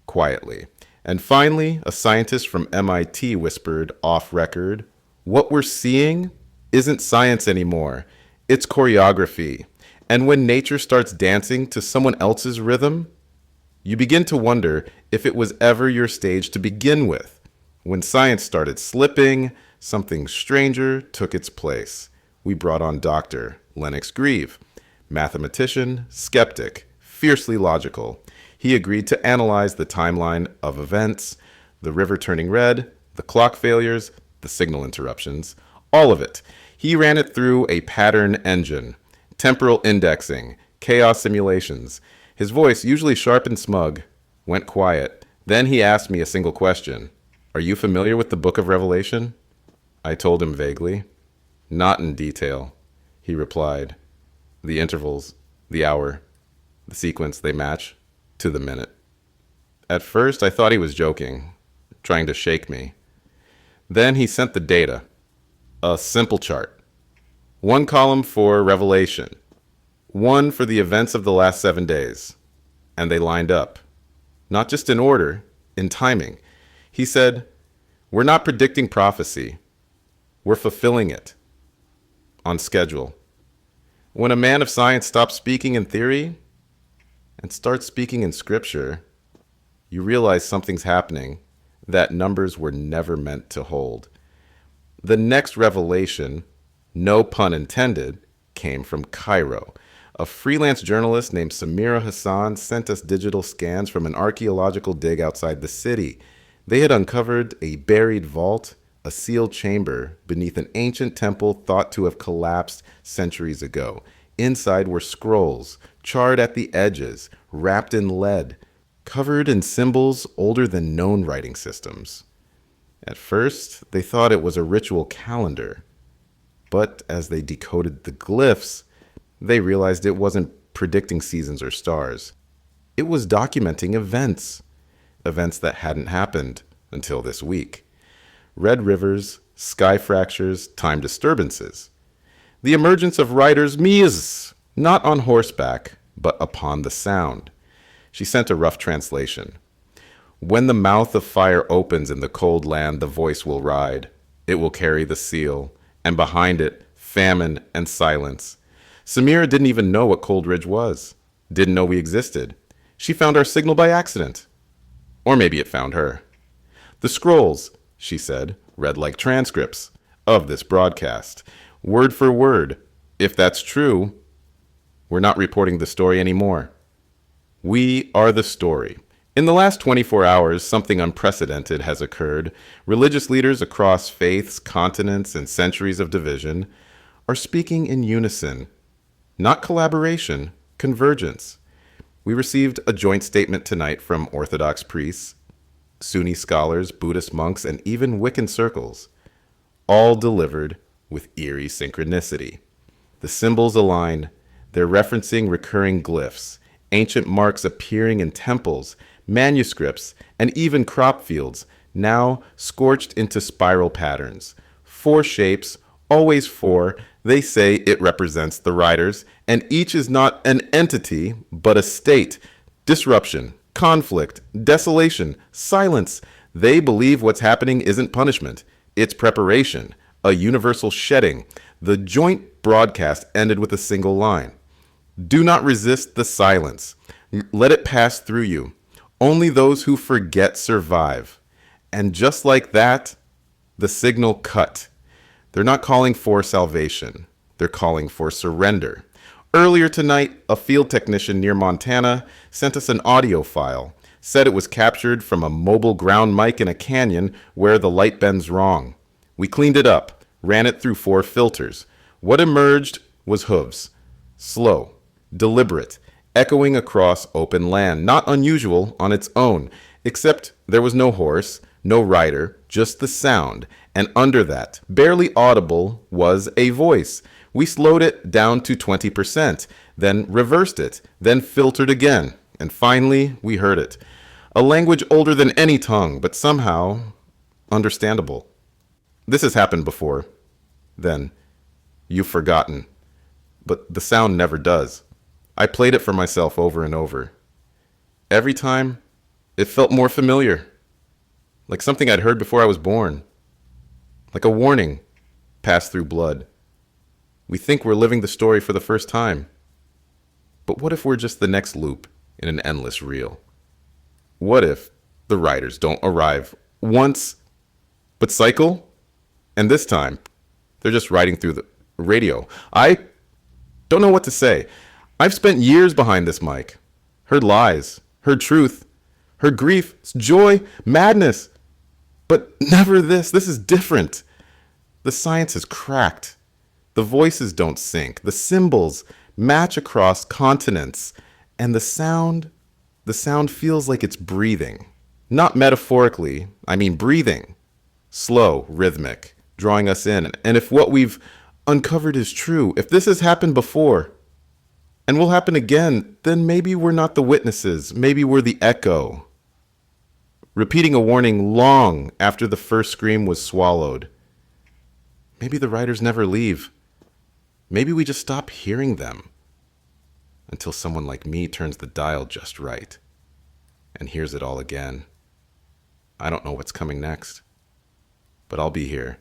quietly. And finally, a scientist from MIT whispered off record, "What we're seeing isn't science anymore. It's choreography. And when nature starts dancing to someone else's rhythm, you begin to wonder if it was ever your stage to begin with. When science started slipping, something stranger took its place. We brought on Dr. Lennox Grieve, mathematician, skeptic, fiercely logical. He agreed to analyze the timeline of events, the river turning red, the clock failures, the signal interruptions, all of it. He ran it through a pattern engine, temporal indexing, chaos simulations. His voice, usually sharp and smug, went quiet. Then he asked me a single question. "Are you familiar with the Book of Revelation?" I told him vaguely. "Not in detail," he replied. "The intervals, the hour, the sequence, they match to the minute." At first, I thought he was joking, trying to shake me. Then he sent the data, a simple chart. One column for Revelation, one for the events of the last 7 days. And they lined up. Not just in order, in timing. He said, "We're not predicting prophecy. We're fulfilling it. On schedule." When a man of science stops speaking in theory and starts speaking in scripture, you realize something's happening that numbers were never meant to hold. The next revelation, no pun intended, came from Cairo. A freelance journalist named Samira Hassan sent us digital scans from an archaeological dig outside the city. They had uncovered a buried vault, a sealed chamber beneath an ancient temple thought to have collapsed centuries ago. Inside were scrolls, charred at the edges, wrapped in lead, covered in symbols older than known writing systems. At first, they thought it was a ritual calendar. But as they decoded the glyphs, they realized it wasn't predicting seasons or stars. It was documenting events that hadn't happened until this week. Red rivers, sky fractures, time disturbances. The emergence of riders mies, not on horseback, but upon the sound. She sent a rough translation. When the mouth of fire opens in the cold land, the voice will ride. It will carry the seal, and behind it, famine and silence. Samira didn't even know what Cold Ridge was. Didn't know we existed. She found our signal by accident. Or maybe it found her. The scrolls, she said, read like transcripts of this broadcast. Word for word. If that's true, we're not reporting the story anymore. We are the story. In the last 24 hours, something unprecedented has occurred. Religious leaders across faiths, continents, and centuries of division are speaking in unison. Not collaboration, convergence. We received a joint statement tonight from Orthodox priests, Sunni scholars, Buddhist monks, and even Wiccan circles, all delivered with eerie synchronicity. The symbols align. They're referencing recurring glyphs, ancient marks appearing in temples, manuscripts, and even crop fields, now scorched into spiral patterns. 4 shapes, always 4. They say it represents the riders, and each is not an entity, but a state. Disruption, conflict, desolation, silence. They believe what's happening isn't punishment. It's preparation, a universal shedding. The joint broadcast ended with a single line. Do not resist the silence. Let it pass through you. Only those who forget survive. And just like that, the signal cut. They're not calling for salvation. They're calling for surrender. Earlier tonight, a field technician near Montana sent us an audio file. Said it was captured from a mobile ground mic in a canyon where the light bends wrong. We cleaned it up, ran it through 4 filters. What emerged was hooves. Slow, deliberate, echoing across open land. Not unusual on its own, except there was no horse, no rider, just the sound. And under that, barely audible, was a voice. We slowed it down to 20%, then reversed it, then filtered again. And finally, we heard it. A language older than any tongue, but somehow understandable. This has happened before. Then, you've forgotten. But the sound never does. I played it for myself over and over. Every time, it felt more familiar. Like something I'd heard before I was born. Like a warning passed through blood. We think we're living the story for the first time. But what if we're just the next loop in an endless reel? What if the riders don't arrive once, but cycle? And this time, they're just riding through the radio. I don't know what to say. I've spent years behind this mic. Heard lies, heard truth, heard grief, joy, madness. But never this. This is different. The science is cracked. The voices don't sync. The symbols match across continents. And the sound feels like it's breathing. Not metaphorically, I mean breathing. Slow, rhythmic, drawing us in. And if what we've uncovered is true, if this has happened before and will happen again, then maybe we're not the witnesses. Maybe we're the echo. Repeating a warning long after the first scream was swallowed. Maybe the riders never leave. Maybe we just stop hearing them until someone like me turns the dial just right and hears it all again. I don't know what's coming next, but I'll be here.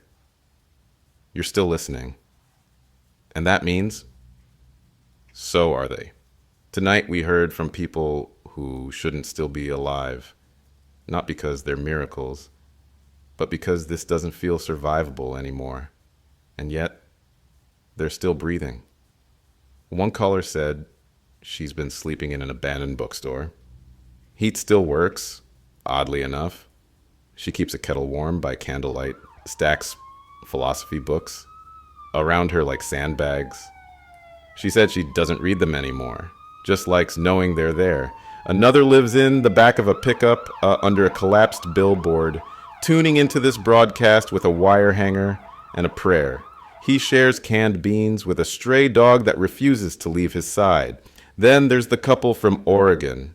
You're still listening. And that means, so are they. Tonight we heard from people who shouldn't still be alive, not because they're miracles, but because this doesn't feel survivable anymore. And yet, they're still breathing. One caller said she's been sleeping in an abandoned bookstore. Heat still works, oddly enough. She keeps a kettle warm by candlelight, stacks philosophy books around her like sandbags. She said she doesn't read them anymore, just likes knowing they're there. Another lives in the back of a pickup under a collapsed billboard, tuning into this broadcast with a wire hanger and a prayer. He shares canned beans with a stray dog that refuses to leave his side. Then there's the couple from Oregon.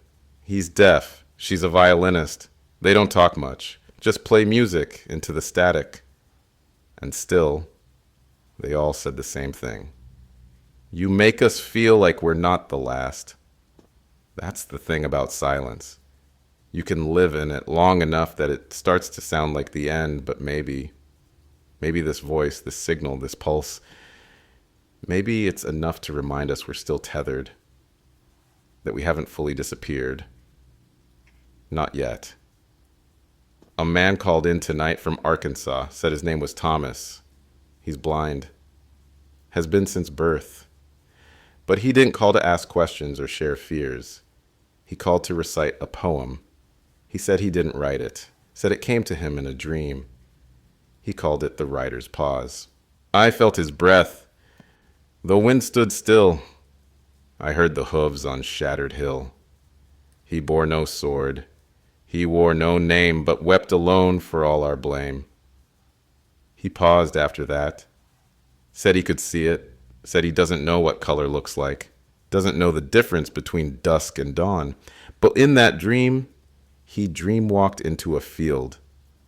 He's deaf. She's a violinist. They don't talk much. Just play music into the static. And still, they all said the same thing. You make us feel like we're not the last. That's the thing about silence. You can live in it long enough that it starts to sound like the end, but maybe this voice, this signal, this pulse, maybe it's enough to remind us we're still tethered, that we haven't fully disappeared. Not yet. A man called in tonight from Arkansas, said his name was Thomas. He's blind. Has been since birth. But he didn't call to ask questions or share fears. He called to recite a poem. He said he didn't write it, said it came to him in a dream. He called it the writer's pause. I felt his breath. The wind stood still. I heard the hooves on shattered hill. He bore no sword. He wore no name, but wept alone for all our blame. He paused after that, said he could see it, said he doesn't know what color looks like, doesn't know the difference between dusk and dawn. But in that dream, he dream-walked into a field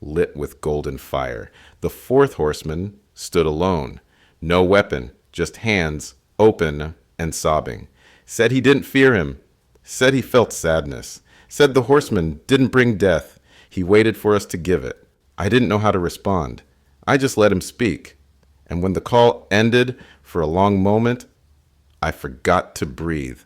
lit with golden fire. The fourth horseman stood alone, no weapon, just hands, open and sobbing. Said he didn't fear him, said he felt sadness, said the horseman didn't bring death. He waited for us to give it. I didn't know how to respond. I just let him speak. And when the call ended for a long moment, I forgot to breathe.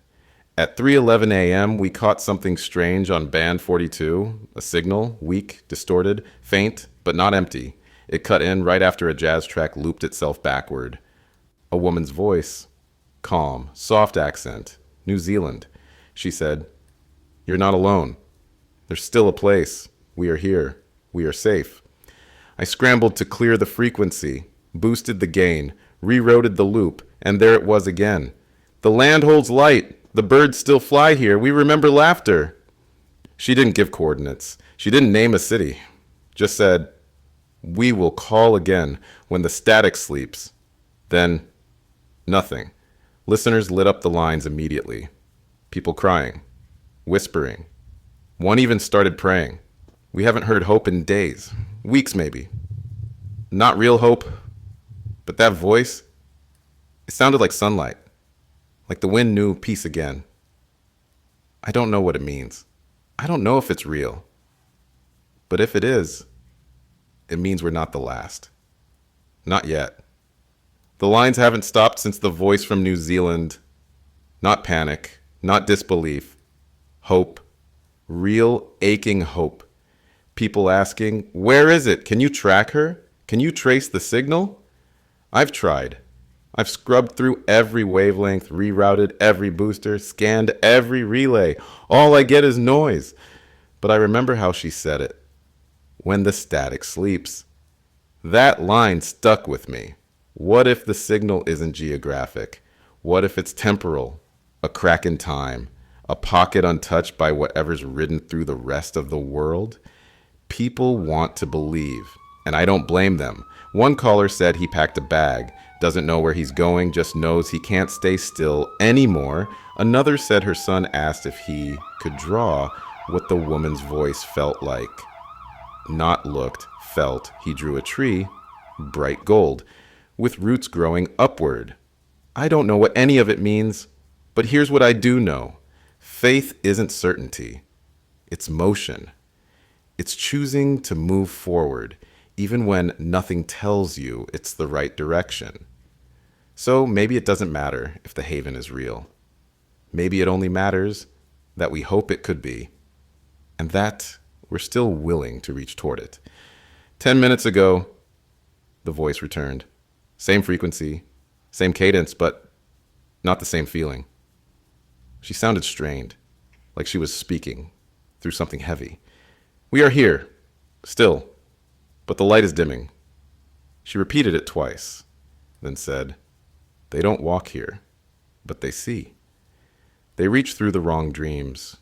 At 3:11 a.m., we caught something strange on band 42, a signal, weak, distorted, faint, but not empty. It cut in right after a jazz track looped itself backward. A woman's voice, calm, soft accent, New Zealand. She said, "You're not alone. There's still a place. We are here. We are safe." I scrambled to clear the frequency, boosted the gain, rerouted the loop, and there it was again. "The land holds light. The birds still fly here. We remember laughter." She didn't give coordinates. She didn't name a city. Just said, "We will call again when the static sleeps." Then, nothing. Listeners lit up the lines immediately. People crying, whispering. One even started praying. We haven't heard hope in days, weeks maybe. Not real hope, but that voice, it sounded like sunlight, like the wind knew peace again. I don't know what it means. I don't know if it's real. But if it is, it means we're not the last. Not yet. The lines haven't stopped since the voice from New Zealand. Not panic, not disbelief. Hope. Real aching hope. People asking, "Where is it? Can you track her? Can you trace the signal?" I've tried. I've scrubbed through every wavelength, rerouted every booster, scanned every relay. All I get is noise. But I remember how she said it. When the static sleeps. That line stuck with me. What if the signal isn't geographic? What if it's temporal? A crack in time? A pocket untouched by whatever's ridden through the rest of the world? People want to believe, and I don't blame them. One caller said he packed a bag, doesn't know where he's going, just knows he can't stay still anymore. Another said her son asked if he could draw what the woman's voice felt like. Not looked, felt. He drew a tree, bright gold, with roots growing upward. I don't know what any of it means, but here's what I do know. Faith isn't certainty. It's motion. It's choosing to move forward, even when nothing tells you it's the right direction. So maybe it doesn't matter if the haven is real. Maybe it only matters that we hope it could be, and that we're still willing to reach toward it. 10 minutes ago, the voice returned. Same frequency, same cadence, but not the same feeling. She sounded strained, like she was speaking through something heavy. "We are here, still, but the light is dimming." She repeated it twice, then said, "They don't walk here, but they see. They reach through the wrong dreams.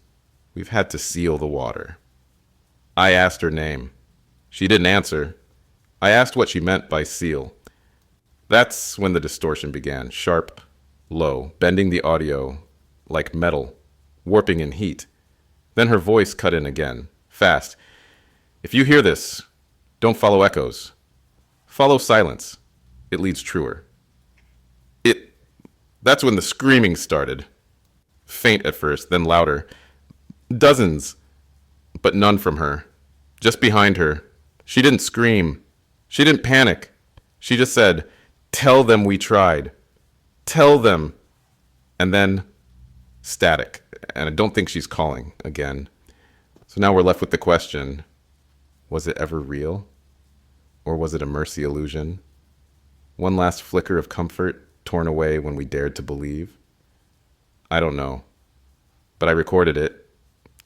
We've had to seal the water." I asked her name. She didn't answer. I asked what she meant by seal. That's when the distortion began, sharp, low, bending the audio like metal, warping in heat. Then her voice cut in again, fast. If you hear this, don't follow echoes. Follow silence. It leads truer. That's when the screaming started. Faint at first, then louder. Dozens, but none from her. Just behind her. She didn't scream. She didn't panic. She just said, "Tell them we tried. Tell them." And then static. And I don't think she's calling again. So now we're left with the question, was it ever real? Or was it a mercy illusion? One last flicker of comfort torn away when we dared to believe? I don't know. But I recorded it,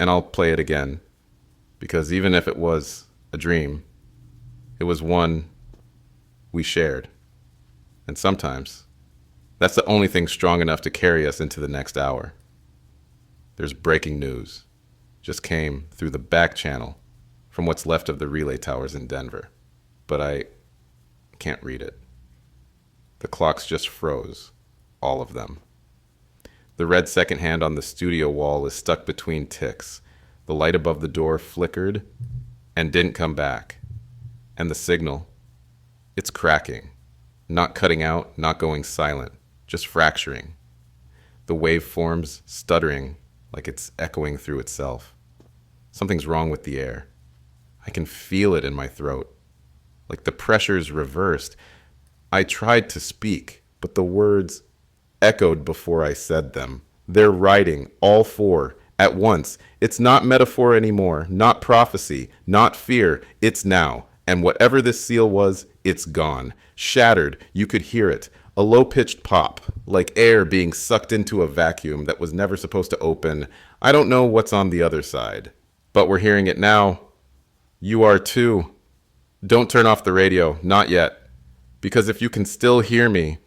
and I'll play it again. Because even if it was a dream, it was one we shared. And sometimes, that's the only thing strong enough to carry us into the next hour. There's breaking news. Just came through the back channel from what's left of the relay towers in Denver. But I can't read it. The clocks just froze. All of them. The red second hand on the studio wall is stuck between ticks. The light above the door flickered and didn't come back. And the signal, it's cracking. Not cutting out, not going silent, just fracturing. The waveforms stuttering like it's echoing through itself. Something's wrong with the air. I can feel it in my throat. Like the pressure's reversed. I tried to speak, but the words echoed before I said them. They're writing, all four, at once. It's not metaphor anymore, not prophecy, not fear. It's now. And whatever this seal was, it's gone. Shattered, you could hear it. A low-pitched pop, like air being sucked into a vacuum that was never supposed to open. I don't know what's on the other side. But we're hearing it now. You are too. Don't turn off the radio, not yet. Because if you can still hear me,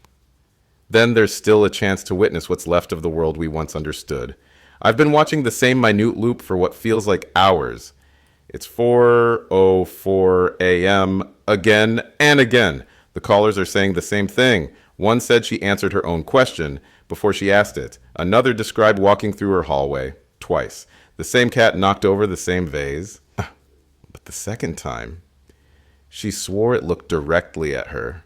then there's still a chance to witness what's left of the world we once understood. I've been watching the same minute loop for what feels like hours. It's 4:04 a.m. again and again. The callers are saying the same thing. One said she answered her own question before she asked it. Another described walking through her hallway twice. The same cat knocked over the same vase. But the second time, she swore it looked directly at her,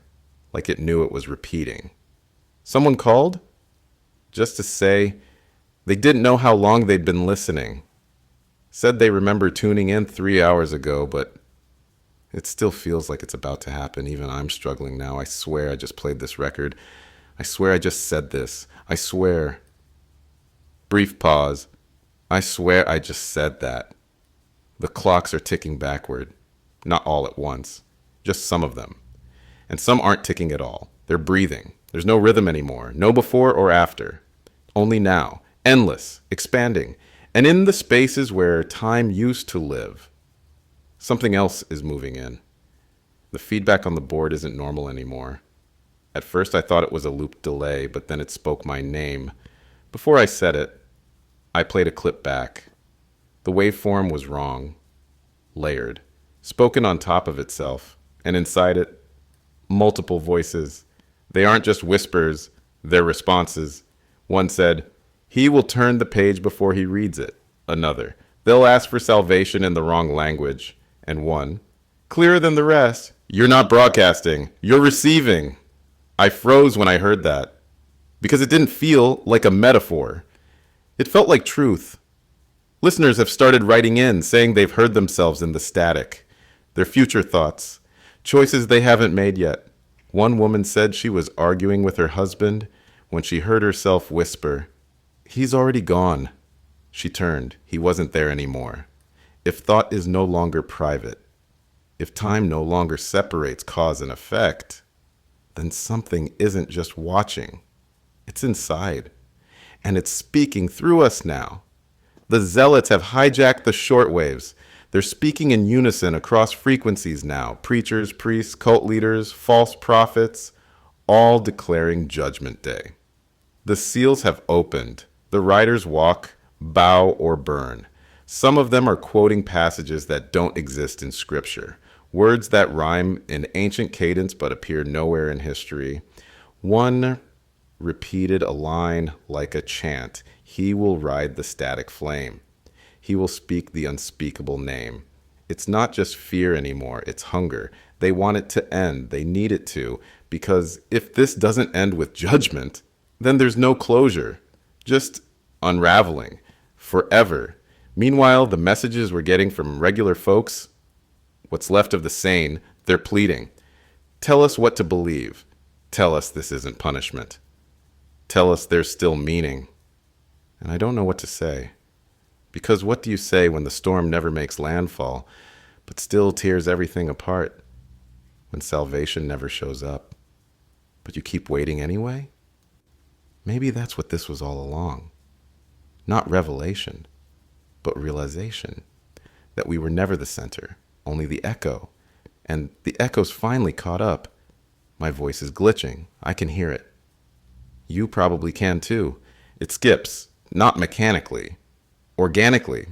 like it knew it was repeating. Someone called? Just to say they didn't know how long they'd been listening. Said they remember tuning in 3 hours ago, but it still feels like it's about to happen. Even I'm struggling now. I swear I just played this record. I swear I just said this. I swear. Brief pause. I swear I just said that. The clocks are ticking backward. Not all at once. Just some of them. And some aren't ticking at all. They're breathing. There's no rhythm anymore. No before or after. Only now. Endless. Expanding. And in the spaces where time used to live, something else is moving in. The feedback on the board isn't normal anymore. At first I thought it was a loop delay, but then it spoke my name. Before I said it, I played a clip back. The waveform was wrong. Layered. Spoken on top of itself. And inside it, multiple voices. They aren't just whispers, they're responses. One said, "He will turn the page before he reads it." Another, "They'll ask for salvation in the wrong language." And one, clearer than the rest, "You're not broadcasting, you're receiving." I froze when I heard that, because it didn't feel like a metaphor. It felt like truth. Listeners have started writing in, saying they've heard themselves in the static, their future thoughts, choices they haven't made yet. One woman said she was arguing with her husband when she heard herself whisper, "He's already gone." She turned. He wasn't there anymore. If thought is no longer private, if time no longer separates cause and effect, then something isn't just watching. It's inside. And it's speaking through us now. The zealots have hijacked the shortwaves. They're speaking in unison across frequencies now. Preachers, priests, cult leaders, false prophets, all declaring Judgment Day. The seals have opened. The riders walk, bow, or burn. Some of them are quoting passages that don't exist in Scripture, words that rhyme in ancient cadence but appear nowhere in history. One repeated a line like a chant, "He will ride the static flame." He will speak the unspeakable name. It's not just fear anymore, it's hunger. They want it to end. They need it to, because if this doesn't end with judgment, then there's no closure. Just unraveling. Forever. Meanwhile, the messages we're getting from regular folks, what's left of the sane, they're pleading. Tell us what to believe. Tell us this isn't punishment. Tell us there's still meaning. And I don't know what to say. Because what do you say when the storm never makes landfall, but still tears everything apart? When salvation never shows up, but you keep waiting anyway? Maybe that's what this was all along. Not revelation, but realization. That we were never the center, only the echo. And the echo's finally caught up. My voice is glitching. I can hear it. You probably can too. It skips, not mechanically, organically.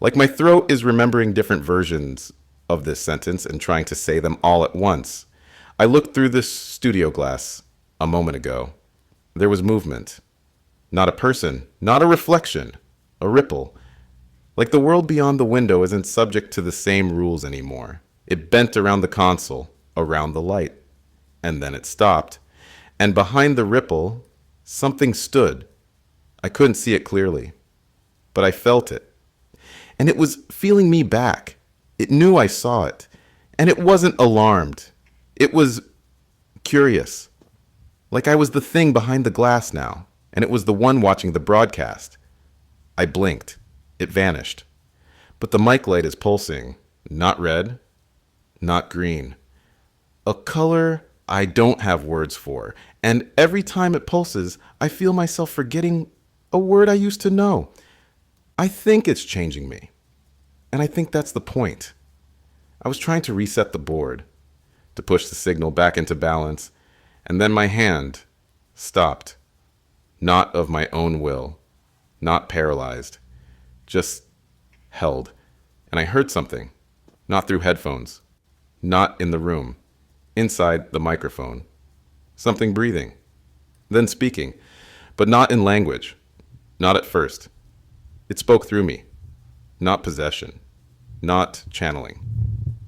Like my throat is remembering different versions of this sentence and trying to say them all at once. I looked through this studio glass a moment ago. There was movement. Not a person, not a reflection, a ripple. Like the world beyond the window isn't subject to the same rules anymore. It bent around the console, around the light. And then it stopped. And behind the ripple, something stood. I couldn't see it clearly, but I felt it. And it was feeling me back. It knew I saw it. And it wasn't alarmed. It was curious. Like I was the thing behind the glass now, and it was the one watching the broadcast. I blinked. It vanished. But the mic light is pulsing. Not red, not green. A color I don't have words for. And every time it pulses, I feel myself forgetting a word I used to know. I think it's changing me. And I think that's the point. I was trying to reset the board, to push the signal back into balance, and then my hand stopped. Not of my own will, not paralyzed, just held. And I heard something, not through headphones, not in the room, inside the microphone. Something breathing, then speaking, but not in language, not at first. It spoke through me, not possession, not channeling,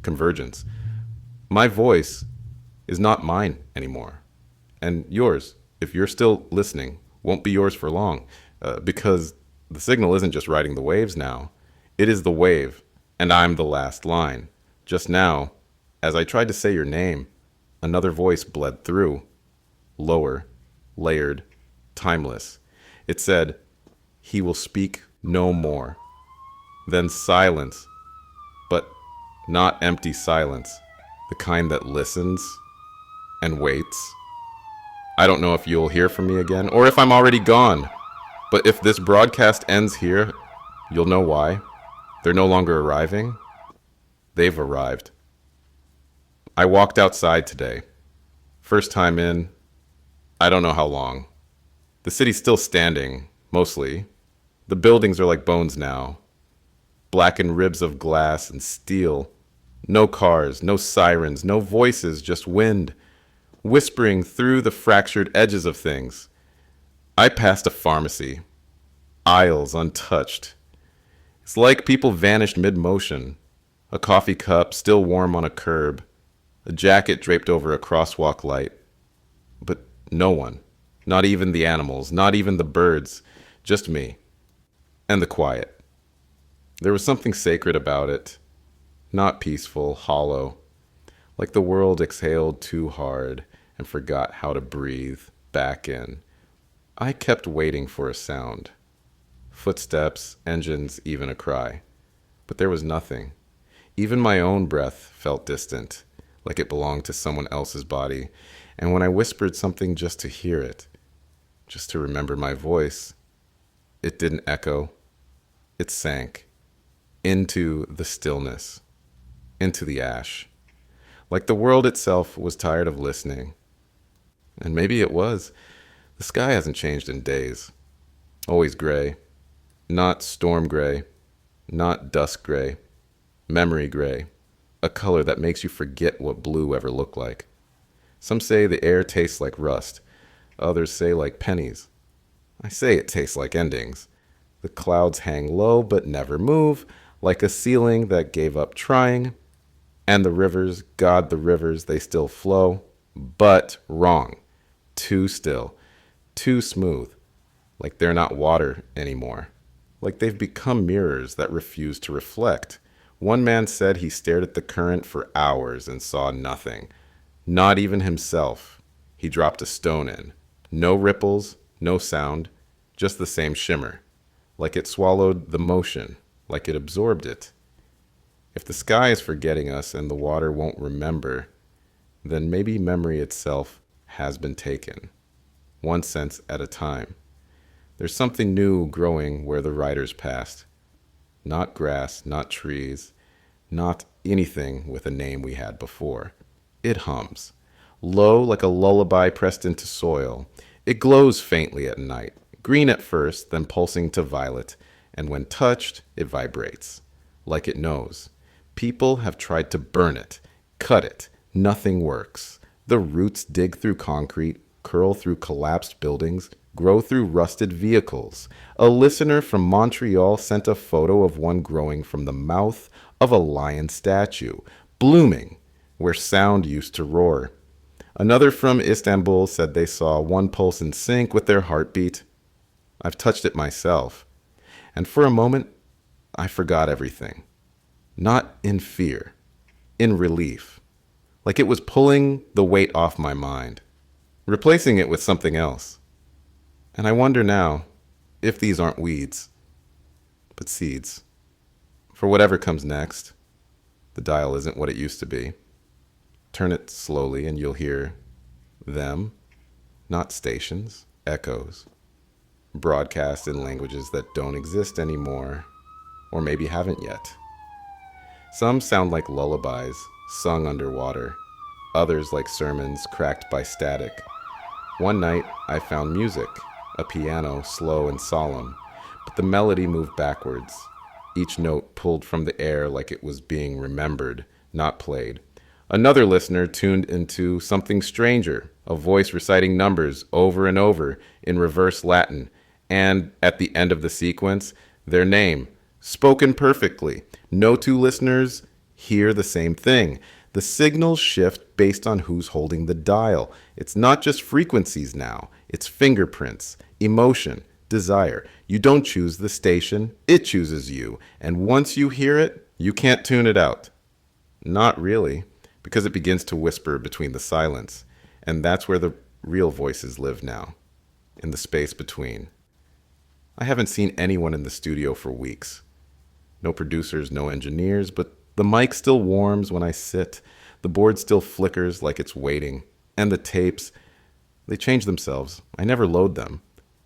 convergence. My voice is not mine anymore. And yours, if you're still listening, won't be yours for long, because the signal isn't just riding the waves now. It is the wave, and I'm the last line. Just now, as I tried to say your name, another voice bled through, lower, layered, timeless. It said, "He will speak no more." Then silence, but not empty silence, the kind that listens and waits. I don't know if you'll hear from me again or if I'm already gone, but if this broadcast ends here, you'll know why. They're no longer arriving. They've arrived. I walked outside today. First time in, I don't know how long. The city's still standing, mostly. The buildings are like bones now. Blackened ribs of glass and steel. No cars, no sirens, no voices, just wind, whispering through the fractured edges of things. I passed a pharmacy. Aisles untouched. It's like people vanished mid-motion. A coffee cup still warm on a curb. A jacket draped over a crosswalk light. But no one. Not even the animals, not even the birds. Just me. And the quiet. There was something sacred about it. Not peaceful, hollow. Like the world exhaled too hard and forgot how to breathe back in. I kept waiting for a sound. Footsteps, engines, even a cry. But there was nothing. Even my own breath felt distant, like it belonged to someone else's body. And when I whispered something just to hear it, just to remember my voice, it didn't echo. It sank into the stillness, into the ash. Like the world itself was tired of listening. And maybe it was. The sky hasn't changed in days. Always gray. Not storm gray. Not dusk gray. Memory gray. A color that makes you forget what blue ever looked like. Some say the air tastes like rust. Others say like pennies. I say it tastes like endings. The clouds hang low but never move, like a ceiling that gave up trying. And the rivers, God, the rivers, they still flow, but wrong. Too still, too smooth, like they're not water anymore. Like they've become mirrors that refuse to reflect. One man said he stared at the current for hours and saw nothing, not even himself. He dropped a stone in. No ripples, no sound, just the same shimmer, like it swallowed the motion, like it absorbed it. If the sky is forgetting us and the water won't remember, then maybe memory itself has been taken, one sense at a time. There's something new growing where the riders passed. Not grass, not trees, not anything with a name we had before. It hums, low like a lullaby pressed into soil. It glows faintly at night, green at first, then pulsing to violet, and when touched, it vibrates, like it knows. People have tried to burn it, cut it, nothing works. The roots dig through concrete, curl through collapsed buildings, grow through rusted vehicles. A listener from Montreal sent a photo of one growing from the mouth of a lion statue, blooming where sound used to roar. Another from Istanbul said they saw one pulse in sync with their heartbeat. I've touched it myself, and for a moment, I forgot everything. Not in fear, in relief, like it was pulling the weight off my mind, replacing it with something else. And I wonder now if these aren't weeds, but seeds. For whatever comes next, the dial isn't what it used to be. Turn it slowly and you'll hear them, not stations, echoes, broadcast in languages that don't exist anymore, or maybe haven't yet. Some sound like lullabies sung underwater, others like sermons cracked by static. One night, I found music, a piano slow and solemn, but the melody moved backwards, each note pulled from the air like it was being remembered, not played. Another listener tuned into something stranger, a voice reciting numbers over and over in reverse Latin, and at the end of the sequence, their name, spoken perfectly. No two listeners hear the same thing. The signals shift based on who's holding the dial. It's not just frequencies now. It's fingerprints, emotion, desire. You don't choose the station. It chooses you. And once you hear it, you can't tune it out. Not really, because it begins to whisper between the silence. And that's where the real voices live now, in the space between. I haven't seen anyone in the studio for weeks. No producers, no engineers, but the mic still warms when I sit. The board still flickers like it's waiting. And the tapes, they change themselves. I never load them,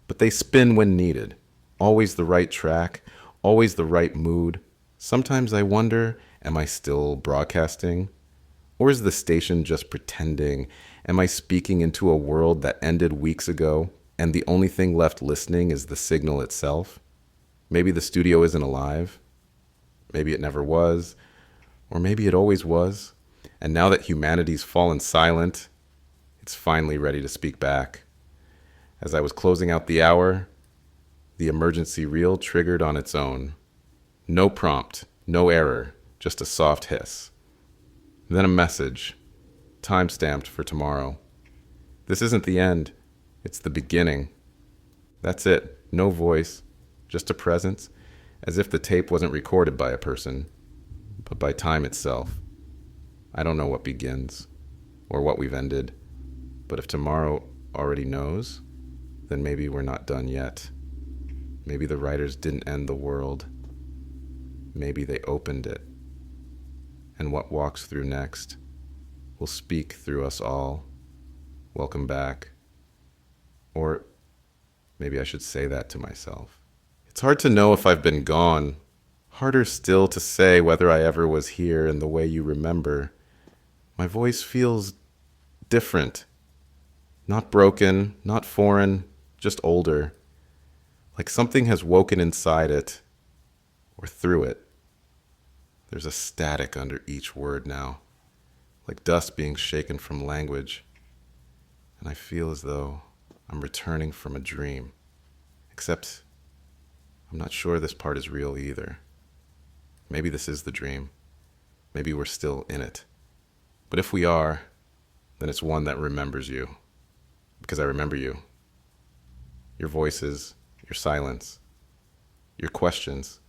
but they spin when needed. Always the right track, always the right mood. Sometimes I wonder, am I still broadcasting? Or is the station just pretending? Am I speaking into a world that ended weeks ago, and the only thing left listening is the signal itself? Maybe the studio isn't alive. Maybe it never was. Or maybe it always was. And now that humanity's fallen silent, it's finally ready to speak back. As I was closing out the hour, the emergency reel triggered on its own. No prompt, no error, just a soft hiss. Then a message, time-stamped for tomorrow. This isn't the end, it's the beginning. That's it, no voice, just a presence, as if the tape wasn't recorded by a person, but by time itself. I don't know what begins, or what we've ended, but if tomorrow already knows, then maybe we're not done yet. Maybe the writers didn't end the world. Maybe they opened it. And what walks through next will speak through us all. Welcome back. Or maybe I should say that to myself. It's hard to know if I've been gone. Harder still to say whether I ever was here in the way you remember. My voice feels different. Not broken, not foreign, just older. Like something has woken inside it, or through it. There's a static under each word now, like dust being shaken from language. And I feel as though I'm returning from a dream, except I'm not sure this part is real either. Maybe this is the dream. Maybe we're still in it. But if we are, then it's one that remembers you. Because I remember you. Your voices, your silence, your questions.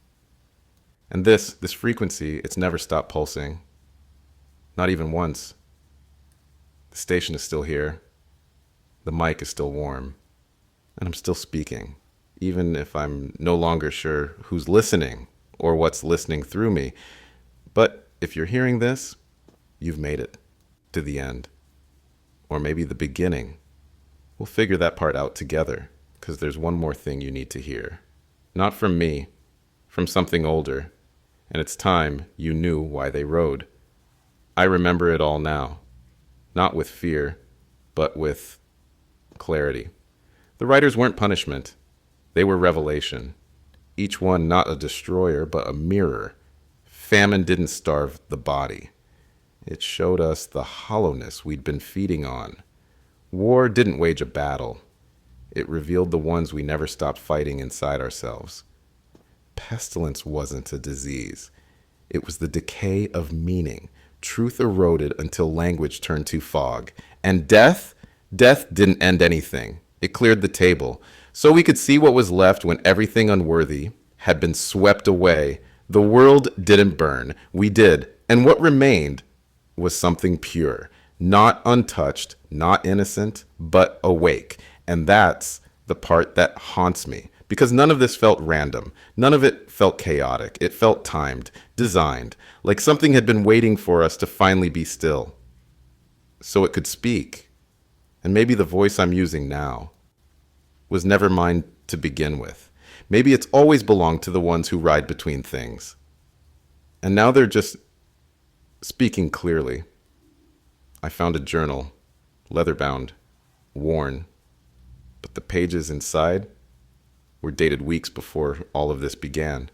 And this frequency, it's never stopped pulsing. Not even once. The station is still here. The mic is still warm. And I'm still speaking, even if I'm no longer sure who's listening or what's listening through me. But if you're hearing this, you've made it to the end. Or maybe the beginning. We'll figure that part out together, because there's one more thing you need to hear. Not from me, from something older. And it's time you knew why they rode. I remember it all now. Not with fear, but with clarity. The writers weren't punishment. They were revelation. Each one not a destroyer, but a mirror. Famine didn't starve the body. It showed us the hollowness we'd been feeding on. War didn't wage a battle. It revealed the ones we never stopped fighting inside ourselves. Pestilence wasn't a disease. It was the decay of meaning. Truth eroded until language turned to fog. And death didn't end anything. It cleared the table. So we could see what was left when everything unworthy had been swept away. The world didn't burn. We did. And what remained was something pure. Not untouched, not innocent, but awake. And that's the part that haunts me. Because none of this felt random. None of it felt chaotic. It felt timed, designed, like something had been waiting for us to finally be still. So it could speak. And maybe the voice I'm using now was never mine to begin with. Maybe it's always belonged to the ones who ride between things. And now they're just speaking clearly. I found a journal, leather-bound, worn, but the pages inside were dated weeks before all of this began.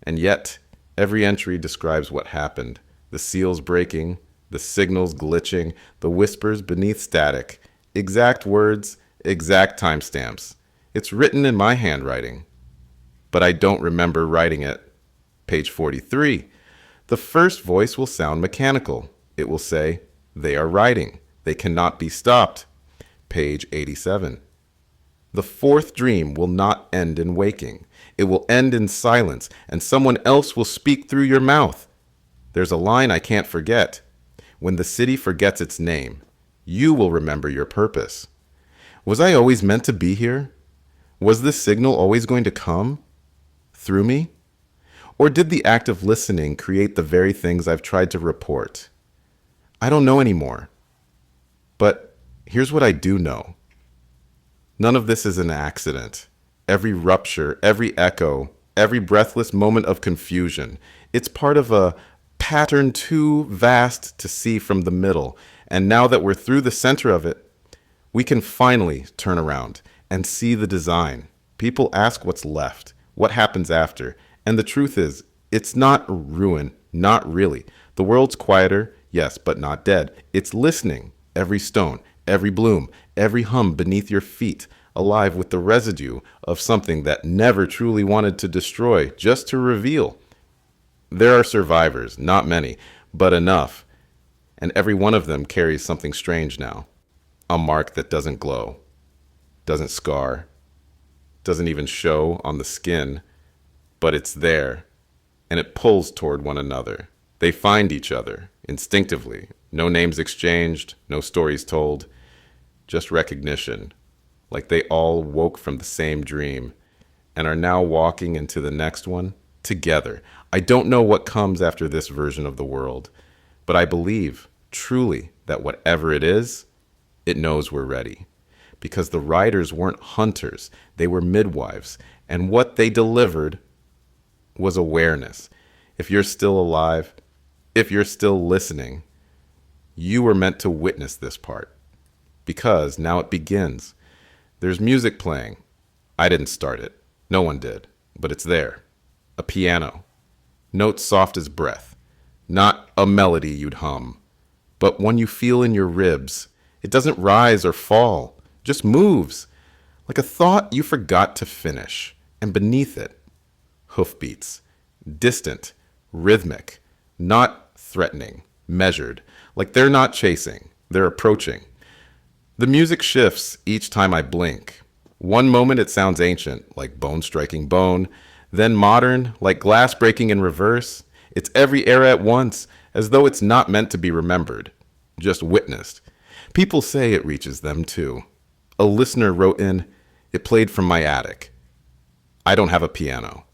And yet, every entry describes what happened. The seals breaking, the signals glitching, the whispers beneath static. Exact words, exact timestamps. It's written in my handwriting. But I don't remember writing it. Page 43. The first voice will sound mechanical. It will say, "They are writing. They cannot be stopped." Page 87. The fourth dream will not end in waking. It will end in silence, and someone else will speak through your mouth. There's a line I can't forget. When the city forgets its name, you will remember your purpose. Was I always meant to be here? Was this signal always going to come? Through me? Or did the act of listening create the very things I've tried to report? I don't know anymore. But here's what I do know. None of this is an accident. Every rupture, every echo, every breathless moment of confusion, it's part of a pattern too vast to see from the middle. And now that we're through the center of it, we can finally turn around and see the design. People ask what's left, what happens after. And the truth is, it's not ruin, not really. The world's quieter, yes, but not dead. It's listening. Every stone, every bloom, every hum beneath your feet, alive with the residue of something that never truly wanted to destroy, just to reveal. There are survivors, not many, but enough. And every one of them carries something strange now. A mark that doesn't glow, doesn't scar, doesn't even show on the skin, but it's there, and it pulls toward one another. They find each other instinctively. No names exchanged, no stories told, just recognition, like they all woke from the same dream and are now walking into the next one together. I don't know what comes after this version of the world, but I believe truly that whatever it is, it knows we're ready. Because the riders weren't hunters, they were midwives, and what they delivered was awareness. If you're still alive, if you're still listening, you were meant to witness this part. Because now it begins. There's music playing. I didn't start it. No one did. But it's there. A piano. Notes soft as breath. Not a melody you'd hum, but one you feel in your ribs. It doesn't rise or fall, just moves. Like a thought you forgot to finish. And beneath it, hoofbeats. Distant, rhythmic, not threatening, measured. Like they're not chasing, they're approaching. The music shifts each time I blink. One moment it sounds ancient, like bone striking bone, then modern, like glass breaking in reverse. It's every era at once, as though it's not meant to be remembered, just witnessed. People say it reaches them too. A listener wrote in, "It played from my attic. I don't have a piano."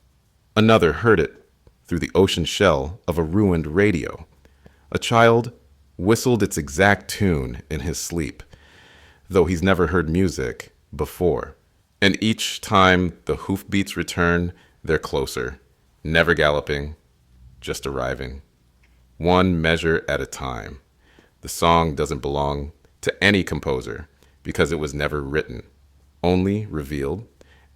Another heard it through the ocean shell of a ruined radio. A child whistled its exact tune in his sleep, though he's never heard music before. And each time the hoofbeats return, they're closer, never galloping, just arriving. One measure at a time. The song doesn't belong to any composer because it was never written, only revealed,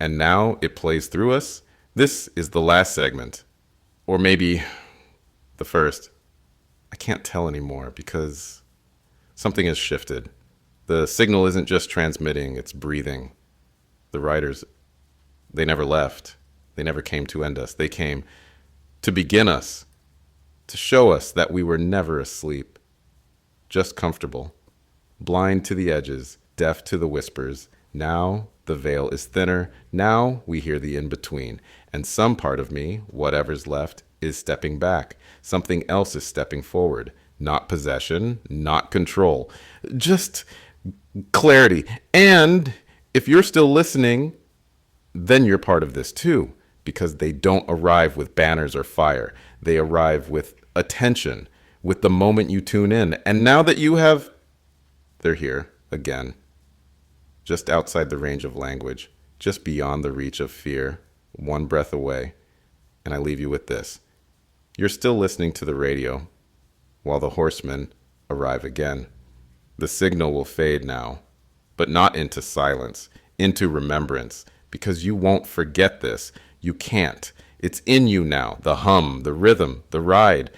and now it plays through us. This is the last segment, or maybe the first. I can't tell anymore because something has shifted. The signal isn't just transmitting, it's breathing. The writers, they never left. They never came to end us. They came to begin us, to show us that we were never asleep, just comfortable, blind to the edges, deaf to the whispers. Now the veil is thinner. Now we hear the in-between. And some part of me, whatever's left, is stepping back. Something else is stepping forward. Not possession, not control. Just clarity. And if you're still listening, then you're part of this too, because they don't arrive with banners or fire. They arrive with attention, with the moment you tune in. And now that you have, they're here again, just outside the range of language, just beyond the reach of fear, one breath away. And I leave you with this. You're still listening to the radio while the horsemen arrive again. The signal will fade now, but not into silence, into remembrance, because you won't forget this. You can't. It's in you now, the hum, the rhythm, the ride.